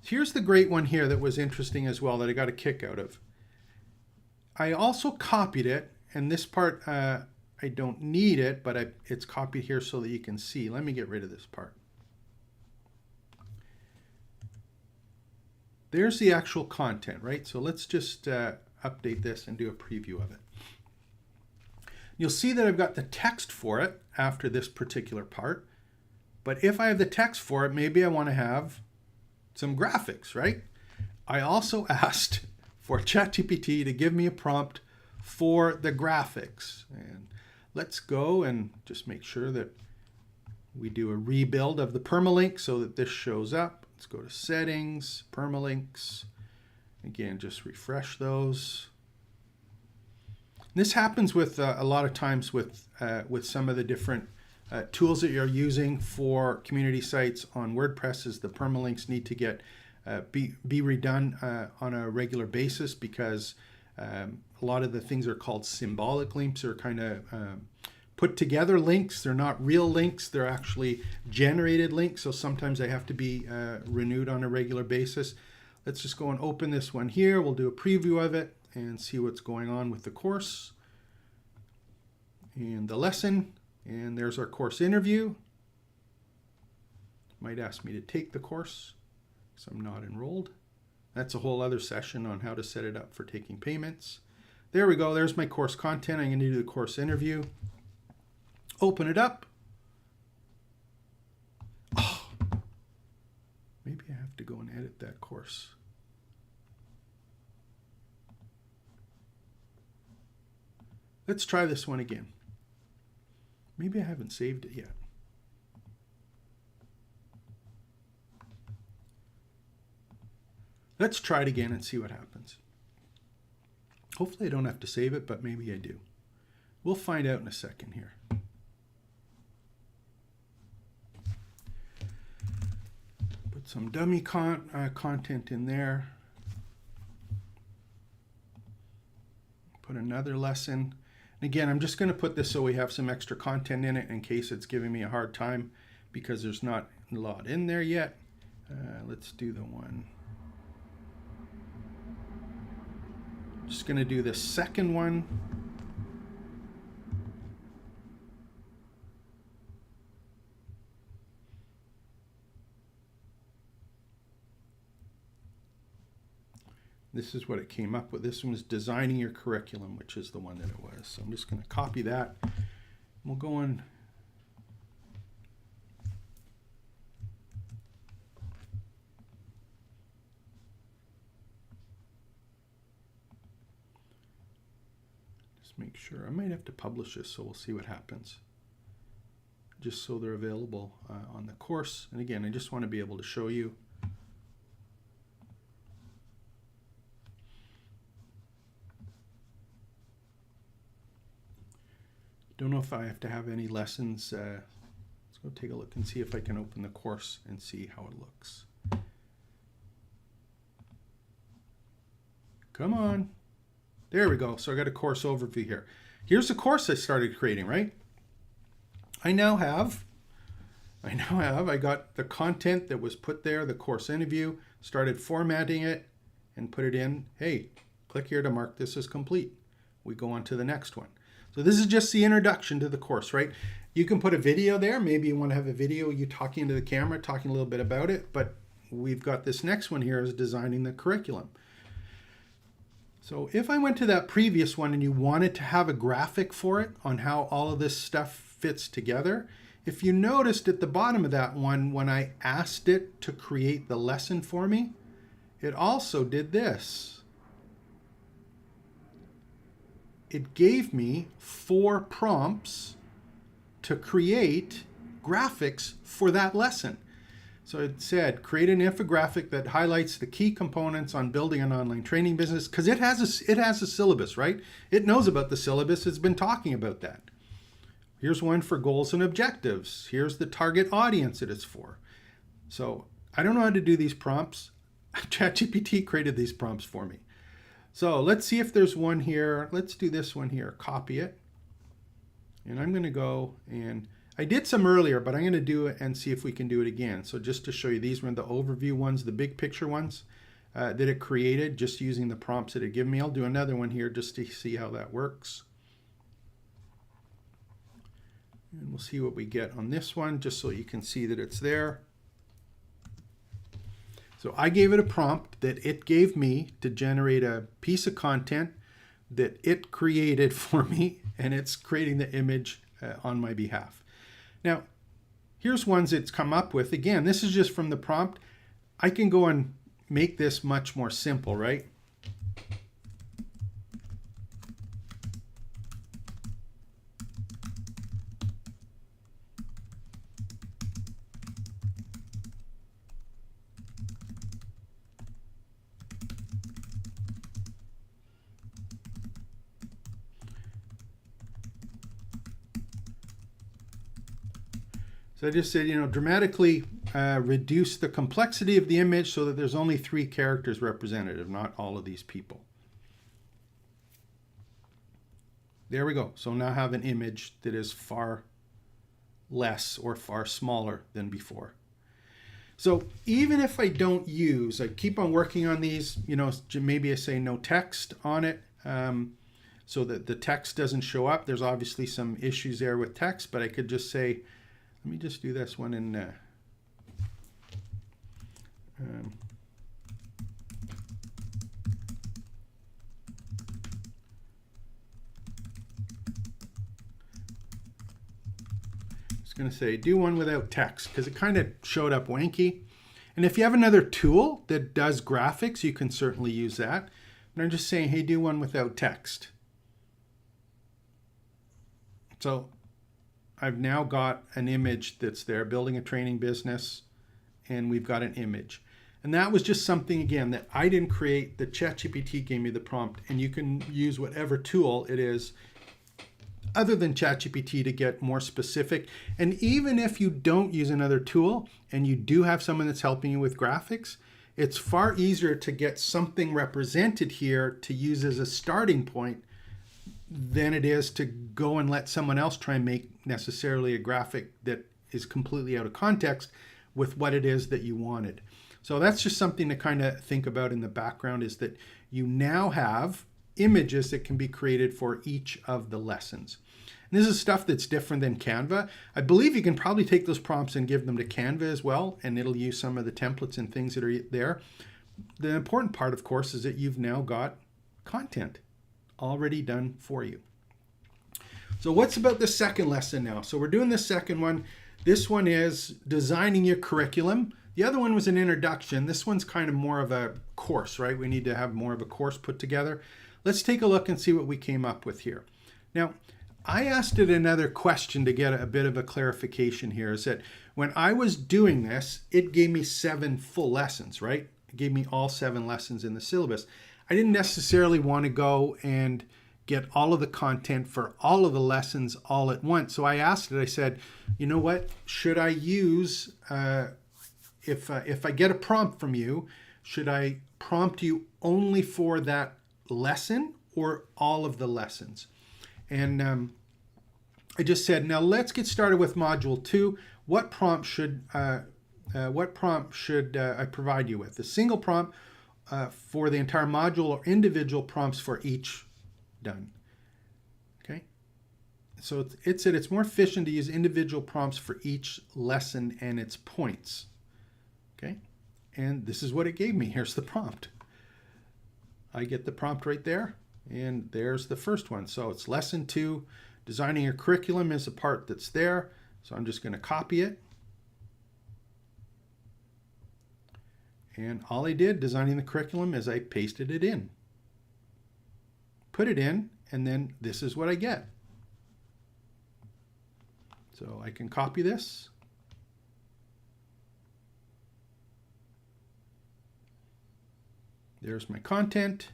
Here's the great one here that was interesting as well that I got a kick out of. I also copied it, and this part I don't need it, but it's copied here so that you can see. Let me get rid of this part. There's the actual content, right? So let's just update this and do a preview of it. You'll see that I've got the text for it after this particular part. But if I have the text for it, maybe I want to have some graphics, right? I also asked for ChatGPT to give me a prompt for the graphics. And let's go and just make sure that we do a rebuild of the permalink so that this shows up. Let's go to settings, permalinks. Again, just refresh those. This happens with a lot of times with some of the different tools that you're using for community sites on WordPress. Is the permalinks need to get be redone on a regular basis, because a lot of the things are called symbolic links, or kind of put together links. They're not real links, they're actually generated links, so sometimes they have to be renewed on a regular basis. Let's just go and open this one here. We'll do a preview of it and see what's going on with the course and the lesson. And there's our course interview. Might ask me to take the course because I'm not enrolled. That's a whole other session on how to set it up for taking payments. There we go. There's my course content. I'm going to do the course interview. Open it up. Oh, maybe I have to go and edit that course. Let's try this one again. Maybe I haven't saved it yet. Let's try it again and see what happens. Hopefully I don't have to save it, but maybe I do. We'll find out in a second here. Put some dummy content in there. Put another lesson. And again, I'm just going to put this so we have some extra content in it in case it's giving me a hard time because there's not a lot in there yet. Let's do the one. Just going to do the second one. This is what it came up with. This one was designing your curriculum, which is the one that it was. So I'm just going to copy that. We'll go in. Just make sure. I might have to publish this, so we'll see what happens. Just so they're available on the course. And again, I just want to be able to show you. Don't know if I have to have any lessons. Let's go take a look and see if I can open the course and see how it looks. Come on. There we go. So I got a course overview here. Here's the course I started creating, right? I got the content that was put there, the course interview, started formatting it and put it in. Hey, click here to mark this as complete. We go on to the next one. So this is just the introduction to the course, right? You can put a video there. Maybe you want to have a video, you talking into the camera, talking a little bit about it, but we've got this next one here is designing the curriculum. So if I went to that previous one and you wanted to have a graphic for it on how all of this stuff fits together, if you noticed at the bottom of that one, when I asked it to create the lesson for me, it also did this. It gave me 4 prompts to create graphics for that lesson. So it said, create an infographic that highlights the key components on building an online training business, because it has a syllabus, right? It knows about the syllabus. It's been talking about that. Here's one for goals and objectives. Here's the target audience that it's for. So I don't know how to do these prompts. ChatGPT created these prompts for me. So let's see if there's one here. Let's do this one here, copy it. And I'm gonna go and, I did some earlier, but I'm gonna do it and see if we can do it again. So just to show you, these were the overview ones, the big picture ones that it created just using the prompts that it gave me. I'll do another one here just to see how that works. And we'll see what we get on this one, just so you can see that it's there. So I gave it a prompt that it gave me to generate a piece of content that it created for me, and it's creating the image on my behalf. Now, here's ones it's come up with. Again, this is just from the prompt. I can go and make this much more simple, right? So I just said, dramatically reduce the complexity of the image so that there's only 3 characters representative, not all of these people. There we go. So now I have an image that is far less or far smaller than before. So even if I don't use, I keep on working on these, maybe I say no text on it so that the text doesn't show up. There's obviously some issues there with text, but I could just say, let me just do this one in going to say do one without text because it kind of showed up wanky. And if you have another tool that does graphics, you can certainly use that. And I'm just saying, hey, do one without text. So I've now got an image that's there, building a training business, and we've got an image. And that was just something, again, that I didn't create, that ChatGPT gave me the prompt, and you can use whatever tool it is other than ChatGPT to get more specific. And even if you don't use another tool and you do have someone that's helping you with graphics, it's far easier to get something represented here to use as a starting point than it is to go and let someone else try and make necessarily a graphic that is completely out of context with what it is that you wanted. So that's just something to kind of think about in the background, is that you now have images that can be created for each of the lessons. And this is stuff that's different than Canva. I believe you can probably take those prompts and give them to Canva as well, and it'll use some of the templates and things that are there. The important part, of course, is that you've now got content already done for you. So what's about the second lesson now? So we're doing the second one. This one is designing your curriculum. The other one was an introduction. This one's kind of more of a course, right? We need to have more of a course put together. Let's take a look and see what we came up with here. Now, I asked it another question to get a bit of a clarification here, is that when I was doing this, it gave me 7 full lessons, right? It gave me all 7 lessons in the syllabus. I didn't necessarily want to go and get all of the content for all of the lessons all at once. So I asked it, I said, you know what, should I use, if I get a prompt from you, should I prompt you only for that lesson or all of the lessons? And I just said, now let's get started with module 2. What prompt should I provide you with? A single prompt for the entire module, or individual prompts for each? Done. Okay. So it said it's more efficient to use individual prompts for each lesson and its points. Okay. And this is what it gave me. Here's the prompt. I get the prompt right there, and there's the first one. So it's lesson 2, designing your curriculum is a part that's there. So I'm just going to copy it. And all I did designing the curriculum is I pasted it in. Put it in, and then this is what I get. So I can copy this. There's my content.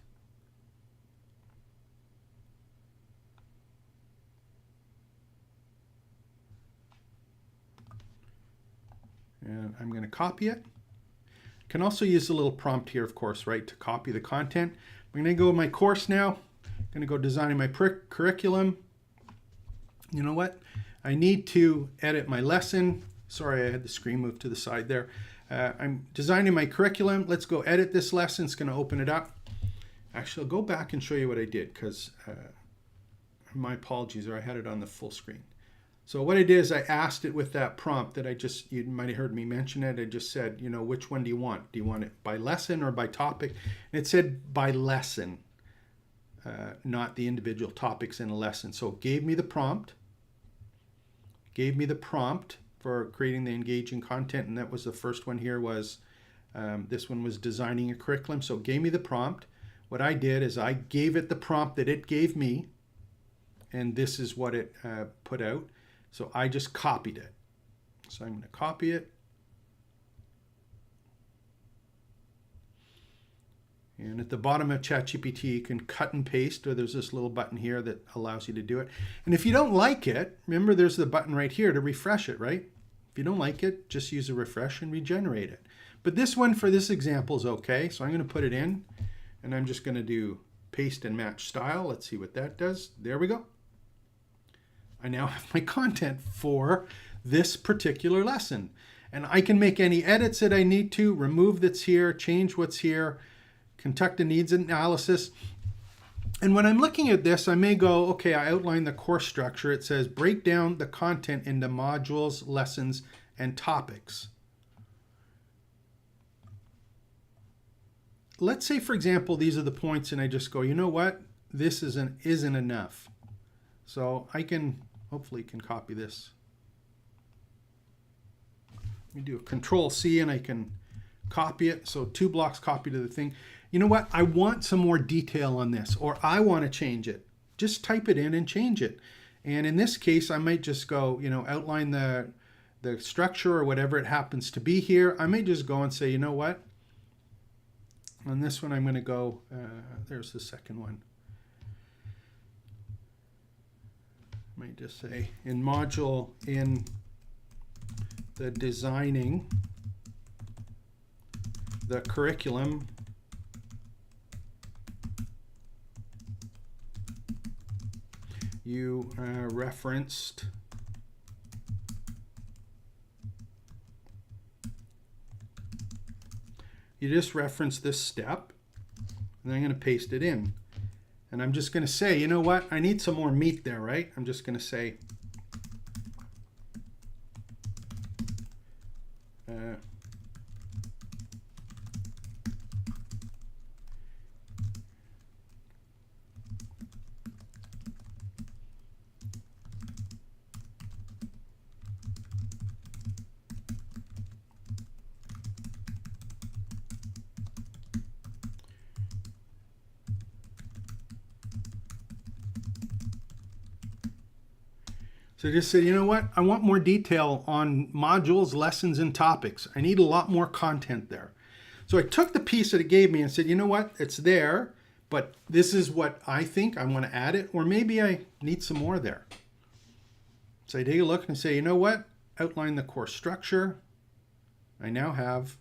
And I'm going to copy it. Can also use a little prompt here, of course, right, to copy the content. I'm going to go to my course now. I'm going to go designing my curriculum. You know what? I need to edit my lesson. Sorry, I had the screen moved to the side there. I'm designing my curriculum. Let's go edit this lesson. It's going to open it up. Actually, I'll go back and show you what I did, because my apologies, or I had it on the full screen. So what I did is I asked it with that prompt that you might have heard me mention it. I just said, you know, which one do you want? Do you want it by lesson or by topic? And it said by lesson, not the individual topics in a lesson. So it gave me the prompt. For creating the engaging content, and that was the first one here. Was this one was designing a curriculum. So it gave me the prompt. What I did is I gave it the prompt that it gave me, and this is what it put out. So I just copied it. So I'm going to copy it. And at the bottom of ChatGPT, you can cut and paste, or there's this little button here that allows you to do it. And if you don't like it, remember there's the button right here to refresh it, right? If you don't like it, just use a refresh and regenerate it. But this one for this example is okay. So I'm going to put it in, and I'm just going to do paste and match style. Let's see what that does. There we go. I now have my content for this particular lesson. And I can make any edits that I need to, remove that's here, change what's here, conduct a needs analysis. And when I'm looking at this, I may go, okay, I outline the course structure. It says break down the content into modules, lessons, and topics. Let's say, for example, these are the points, and I just go, you know what? This isn't enough. So I can, hopefully can copy this. Let me do a Control-C, and I can copy it. So 2 blocks copy to the thing. You know what? I want some more detail on this, or I want to change it. Just type it in and change it. And in this case, I might just go, you know, outline the structure or whatever it happens to be here. I may just go and say, you know what? On this one, I'm going to go, there's the second one. I might just say, in module, in the designing the curriculum, you referenced this step, and then I'm going to paste it in. And I'm just going to say, you know what? I need some more meat there, right? I'm just going to say, so just say, you know what? I want more detail on modules, lessons, and topics. I need a lot more content there. So I took the piece that it gave me and said, you know what? It's there, but this is what I think. I want to add it, or maybe I need some more there. So I take a look and say, you know what? Outline the course structure. I now have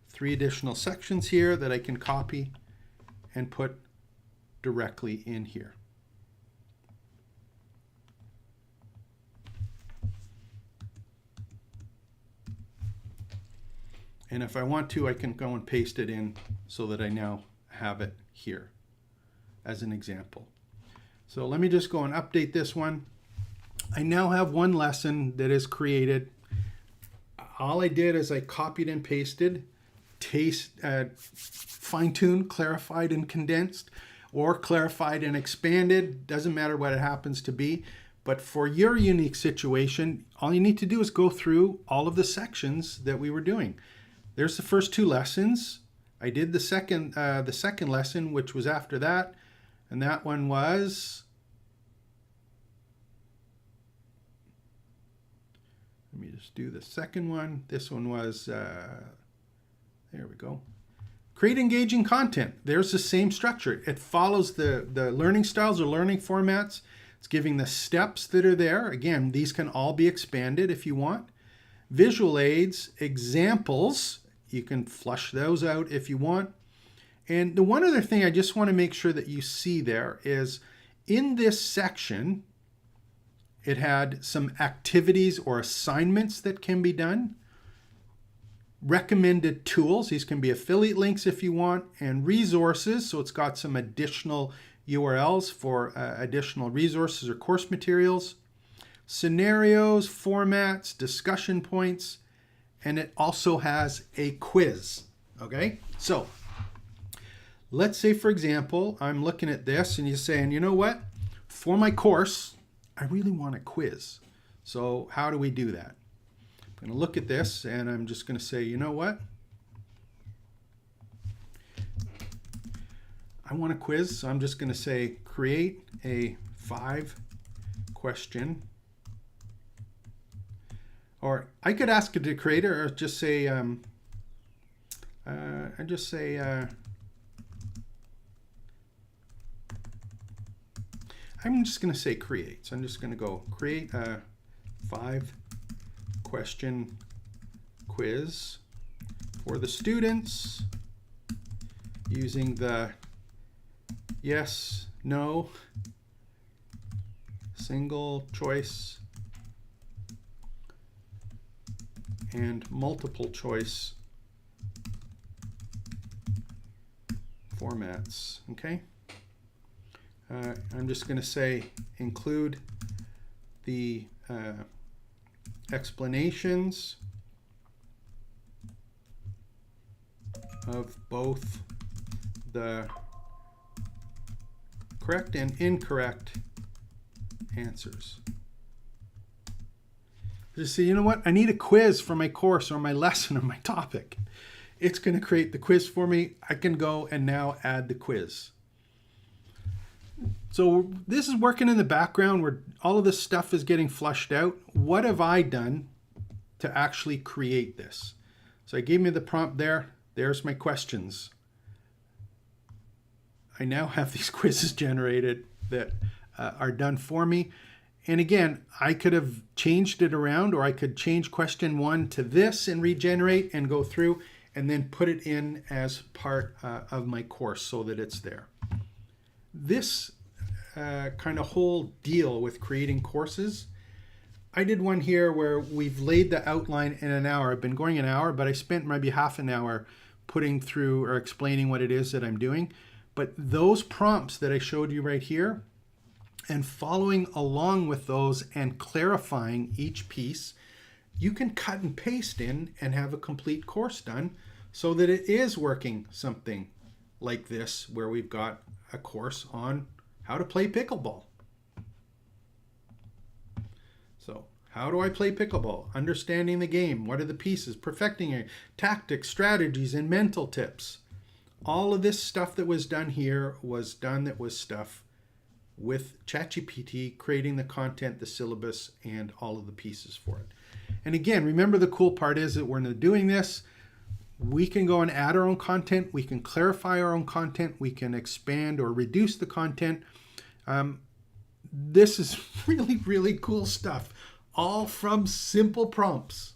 3 additional sections here that I can copy and put directly in here. And if I want to, I can go and paste it in so that I now have it here as an example. So let me just go and update this one. I now have one lesson that is created. All I did is I copied and pasted, fine-tuned, clarified and condensed, or clarified and expanded. Doesn't matter what it happens to be. But for your unique situation, all you need to do is go through all of the sections that we were doing. There's the first 2 lessons. I did the second lesson, which was after that, and that one was, let me just do the second one. This one was, there we go. Create engaging content. There's the same structure. It follows the learning styles or learning formats. It's giving the steps that are there. Again, these can all be expanded if you want. Visual aids, examples, you can flush those out if you want. And the one other thing I just want to make sure that you see there is in this section, it had some activities or assignments that can be done. Recommended tools, these can be affiliate links if you want, and resources. So it's got some additional URLs for additional resources or course materials. Scenarios, formats, discussion points, and it also has a quiz. Okay, so let's say, for example, I'm looking at this and you're saying, you know what, for my course, I really want a quiz. So how do we do that? I'm going to look at this and I'm just going to say, you know what, I want a quiz. So I'm just going to say, create a 5-question. Or I could ask it to create it, or just say, I'm just going to say create. So I'm just going to go create a 5 question quiz for the students using the yes, no, single choice, and multiple choice formats. Okay. I'm just going to say include the explanations of both the correct and incorrect answers. Just say, you know what? I need a quiz for my course or my lesson or my topic. It's going to create the quiz for me. I can go and now add the quiz. So this is working in the background where all of this stuff is getting flushed out. What have I done to actually create this? So I gave me the prompt there. There's my questions. I now have these quizzes generated that are done for me. And again, I could have changed it around, or I could change question 1 to this and regenerate and go through and then put it in as part of my course so that it's there. This kind of whole deal with creating courses, I did one here where we've laid the outline in an hour. I've been going an hour, but I spent maybe half an hour putting through or explaining what it is that I'm doing. But those prompts that I showed you right here, and following along with those and clarifying each piece, you can cut and paste in and have a complete course done so that it is working something like this, where we've got a course on how to play pickleball. So how do I play pickleball? Understanding the game. What are the pieces? Perfecting it. Tactics, strategies, and mental tips. All of this stuff that was done here was done that was stuff with ChatGPT, creating the content, the syllabus, and all of the pieces for it. And again, remember the cool part is that when we're doing this, we can go and add our own content. We can clarify our own content. We can expand or reduce the content. This is really, really cool stuff, all from simple prompts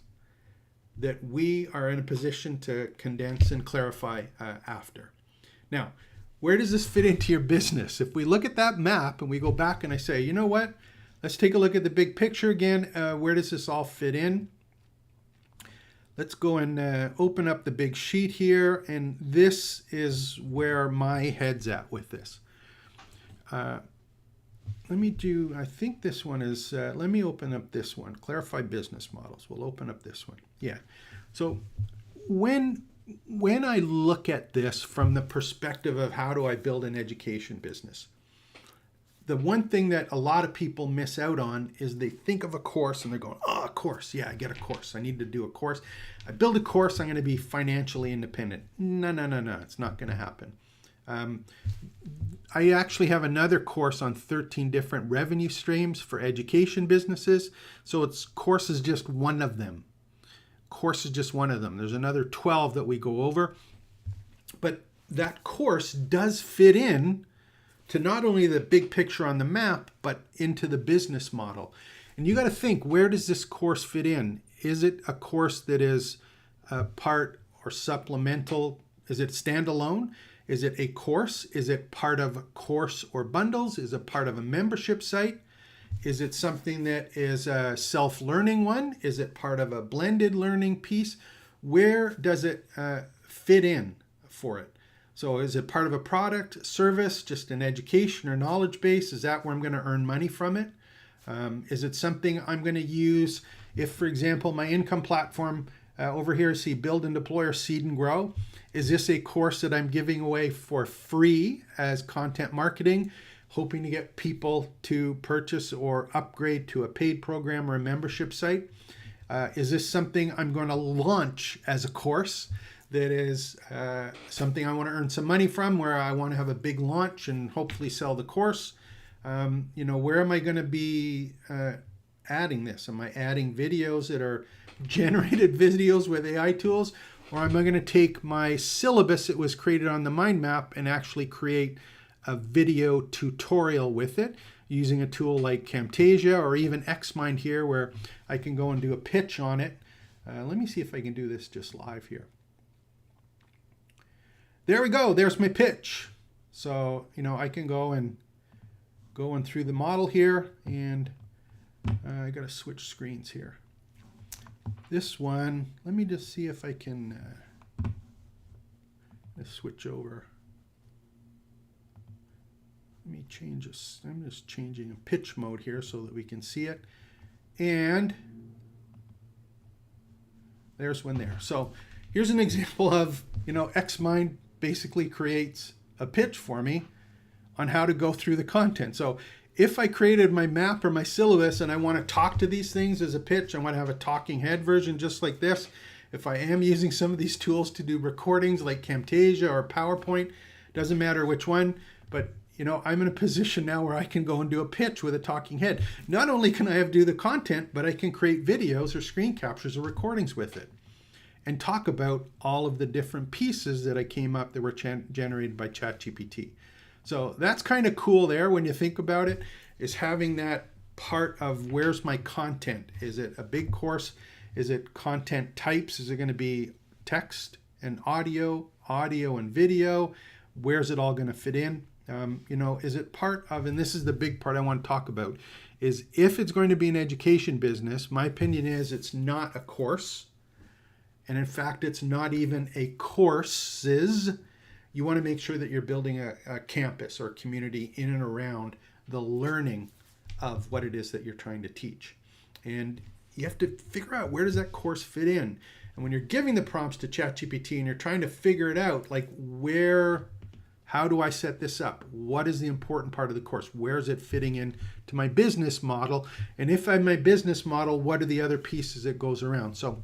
that we are in a position to condense and clarify after. Now, where does this fit into your business? If we look at that map and we go back and I say, you know what? Let's take a look at the big picture again. Where does this all fit in? Let's go and open up the big sheet here. And this is where my head's at with this. Let me do, I think this one is, let me open up this one. Clarify business models. We'll open up this one. Yeah. So when I look at this from the perspective of how do I build an education business, the one thing that a lot of people miss out on is they think of a course and they're going, oh, a course. Yeah, I get a course. I need to do a course. I build a course, I'm going to be financially independent. No. It's not going to happen. I actually have another course on 13 different revenue streams for education businesses. So course is just one of them. Course is just one of them. There's another 12 that we go over. But that course does fit in to not only the big picture on the map, but into the business model. And you got to think, where does this course fit in? Is it a course that is part or supplemental? Is it standalone? Is it a course? Is it part of a course or bundles? Is it part of a membership site? Is it something that is a self-learning one? Is it part of a blended learning piece? Where does it fit in for it? So is it part of a product, service, just an education or knowledge base? Is that where I'm going to earn money from it? Is it something I'm going to use if, for example, my income platform over here, see Build and Deploy or Seed and Grow? Is this a course that I'm giving away for free as content marketing, hoping to get people to purchase or upgrade to a paid program or a membership site? Is this something I'm going to launch as a course that is something I want to earn some money from, where I want to have a big launch and hopefully sell the course? Where am I going to be adding this? Am I adding videos that are generated videos with AI tools? Or am I going to take my syllabus that was created on the mind map and actually create a video tutorial with it? using a tool like Camtasia or even Xmind here, where I can go and do a pitch on it. Let me see if I can do this just live here. There we go. There's my pitch. So, I can go and through the model here, and I got to switch screens here. This one, let me just see if I can let's switch over. Let me change this. I'm just changing a pitch mode here so that we can see it. And there's one there. So here's an example of, Xmind basically creates a pitch for me on how to go through the content. So if I created my map or my syllabus and I want to talk to these things as a pitch, I want to have a talking head version just like this. If I am using some of these tools to do recordings like Camtasia or PowerPoint, doesn't matter which one, but I'm in a position now where I can go and do a pitch with a talking head. Not only can I do the content, but I can create videos or screen captures or recordings with it and talk about all of the different pieces that I came up that were generated by ChatGPT. So that's kind of cool there when you think about it, is having that part of where's my content? Is it a big course? Is it content types? Is it going to be text and audio and video? Where's it all going to fit in? Is it part of, and this is the big part I want to talk about, is if it's going to be an education business, my opinion is it's not a course. And in fact, it's not even a courses. You want to make sure that you're building a campus or a community in and around the learning of what it is that you're trying to teach. And you have to figure out, where does that course fit in? And when you're giving the prompts to ChatGPT and you're trying to figure it out, like how do I set this up? What is the important part of the course? Where is it fitting in to my business model? And if I'm my business model, what are the other pieces that goes around? So,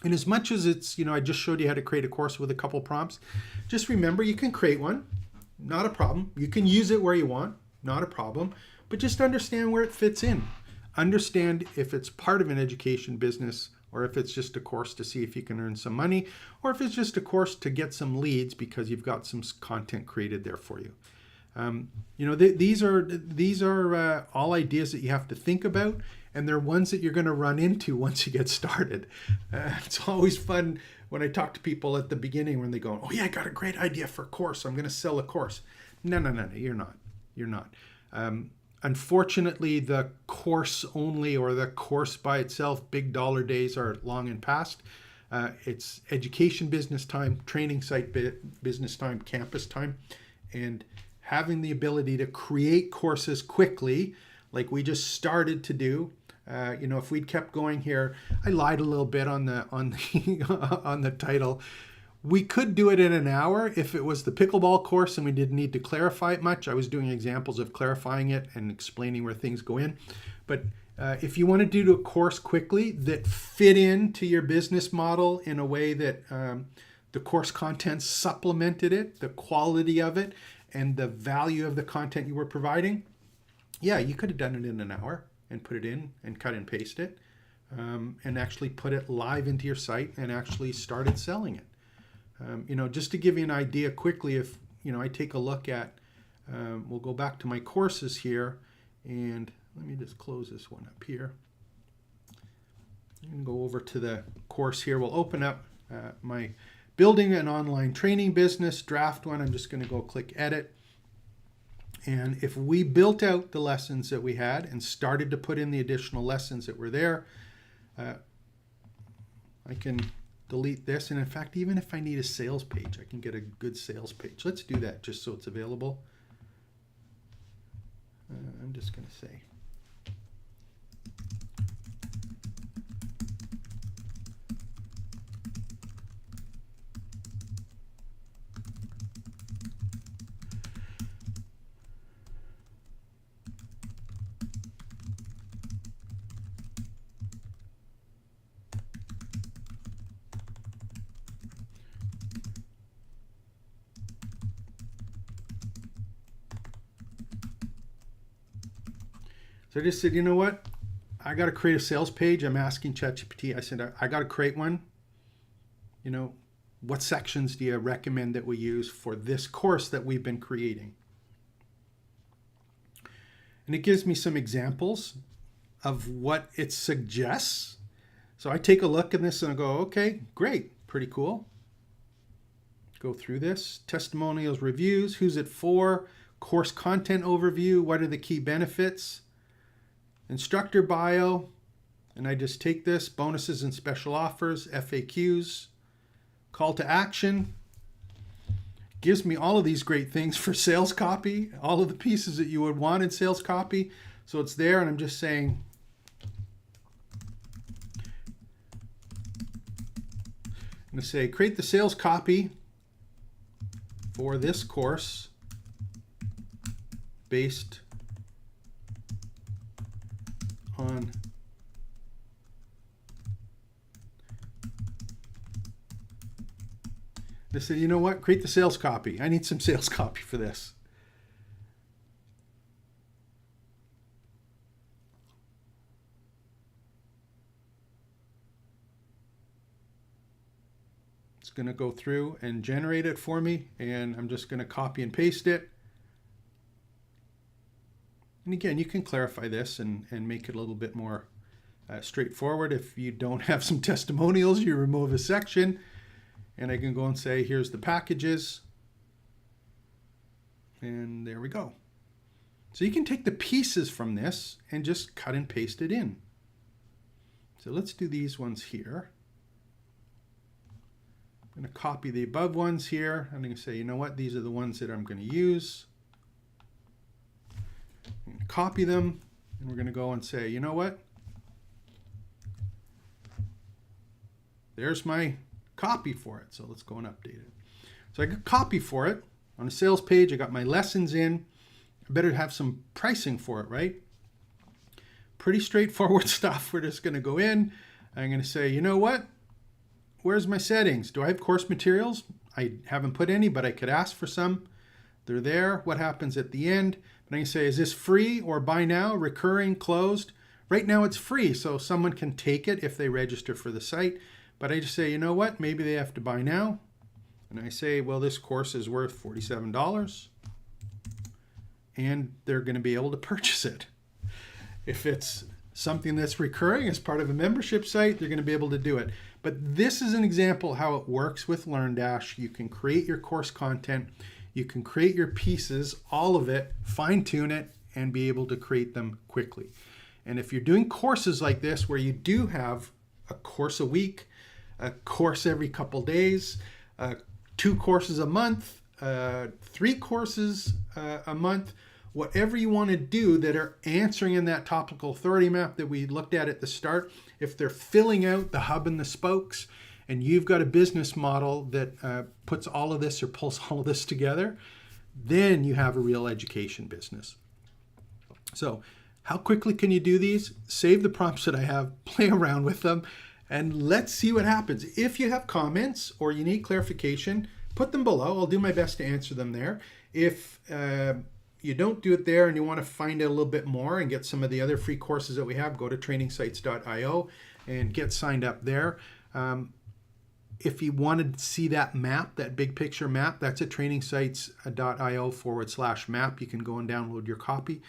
and as much as it's, I just showed you how to create a course with a couple prompts, just remember you can create one, not a problem. You can use it where you want, not a problem, but just understand where it fits in. Understand if it's part of an education business, or if it's just a course to see if you can earn some money, or if it's just a course to get some leads because you've got some content created there for you. These are all ideas that you have to think about, and they're ones that you're going to run into once you get started. It's always fun when I talk to people at the beginning when they go, "Oh yeah, I got a great idea for a course. I'm going to sell a course." No, you're not. You're not. Unfortunately, the course only or the course by itself, big dollar days are long and past. It's education business time, training site business time, campus time, and having the ability to create courses quickly, like we just started to do. If we'd kept going here, I lied a little bit on the on the title. We could do it in an hour if it was the pickleball course and we didn't need to clarify it much. I was doing examples of clarifying it and explaining where things go in. But if you wanted to do a course quickly that fit into your business model in a way that the course content supplemented it, the quality of it, and the value of the content you were providing, yeah, you could have done it in an hour and put it in and cut and paste it and actually put it live into your site and actually started selling it. Just to give you an idea quickly, if I take a look at, we'll go back to my courses here, and let me just close this one up here. And go over to the course here. We'll open up my building an online training business draft one. I'm just going to go click edit. And if we built out the lessons that we had and started to put in the additional lessons that were there, I can delete this. And in fact, even if I need a sales page, I can get a good sales page. Let's do that just so it's available. I'm just going to say, so I just said, you know what? I got to create a sales page. I'm asking ChatGPT. I said, I got to create one. What sections do you recommend that we use for this course that we've been creating? And it gives me some examples of what it suggests. So I take a look at this and I go, okay, great, pretty cool. Go through this, testimonials, reviews, who's it for, course content overview, what are the key benefits, instructor bio, and I just take this, bonuses and special offers, FAQs, call to action, gives me all of these great things for sales copy, all of the pieces that you would want in sales copy. So it's there, and I'm just saying, I'm going to say, create the sales copy for this course based on I said, you know what? Create the sales copy. I need some sales copy for this. It's going to go through and generate it for me, and I'm just going to copy and paste it. And again, you can clarify this and make it a little bit more straightforward. If you don't have some testimonials, you remove a section. And I can go and say, here's the packages. And there we go. So you can take the pieces from this and just cut and paste it in. So let's do these ones here. I'm going to copy the above ones here. I'm going to say, you know what? These are the ones that I'm going to use. I'm going to copy them. And we're going to go and say, you know what? There's my copy for it. So let's go and update it. So I got copy for it on a sales page. I got my lessons in. I better have some pricing for it, right? Pretty straightforward stuff. We're just going to go in. I'm going to say, you know what? Where's my settings? Do I have course materials? I haven't put any, but I could ask for some. They're there. What happens at the end? But I can say, is this free or buy now, recurring, closed? Right now it's free, so someone can take it if they register for the site. But I just say, you know what? Maybe they have to buy now. And I say, well, this course is worth $47. And they're going to be able to purchase it. If it's something that's recurring as part of a membership site, they're going to be able to do it. But this is an example how it works with LearnDash. You can create your course content. You can create your pieces, all of it, fine-tune it, and be able to create them quickly. And if you're doing courses like this where you do have a course a week, a course every couple days, 2 courses a month, 3 courses a month, whatever you want to do that are answering in that topical authority map that we looked at the start, if they're filling out the hub and the spokes, and you've got a business model that puts all of this or pulls all of this together, then you have a real education business. So how quickly can you do these? Save the prompts that I have, play around with them, and let's see what happens. If you have comments or you need clarification, put them below. I'll do my best to answer them there. If you don't do it there and you want to find out a little bit more and get some of the other free courses that we have, go to trainingsites.io and get signed up there. If you wanted to see that map, that big picture map, that's at trainingsites.io/map. You can go and download your copy.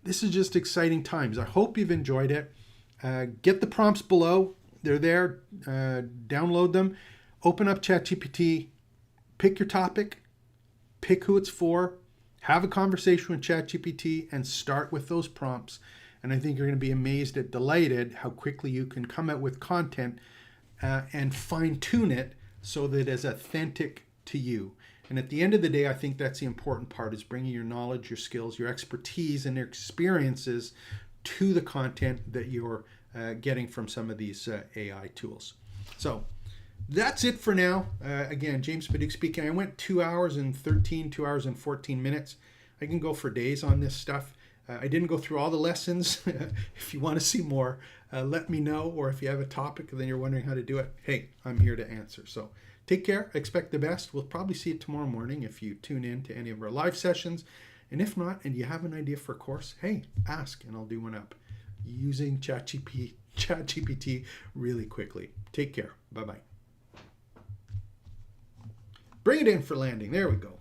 This is just exciting times. I hope you've enjoyed it. Get the prompts below. They're there. Download them. Open up ChatGPT. Pick your topic. Pick who it's for. Have a conversation with ChatGPT and start with those prompts. And I think you're going to be amazed and delighted how quickly you can come out with content and fine-tune it so that it's authentic to you. And at the end of the day, I think that's the important part, is bringing your knowledge, your skills, your expertise, and your experiences to the content that you're getting from some of these AI tools. So that's it for now. Again, James Paduch speaking. I went 2 hours and 14 minutes. I can go for days on this stuff. I didn't go through all the lessons. If you want to see more, let me know. Or if you have a topic and then you're wondering how to do it, hey, I'm here to answer. So take care. Expect the best. We'll probably see you tomorrow morning if you tune in to any of our live sessions. And if not, and you have an idea for a course, hey, ask and I'll do one up using ChatGPT really quickly. Take care. Bye-bye. Bring it in for landing. There we go.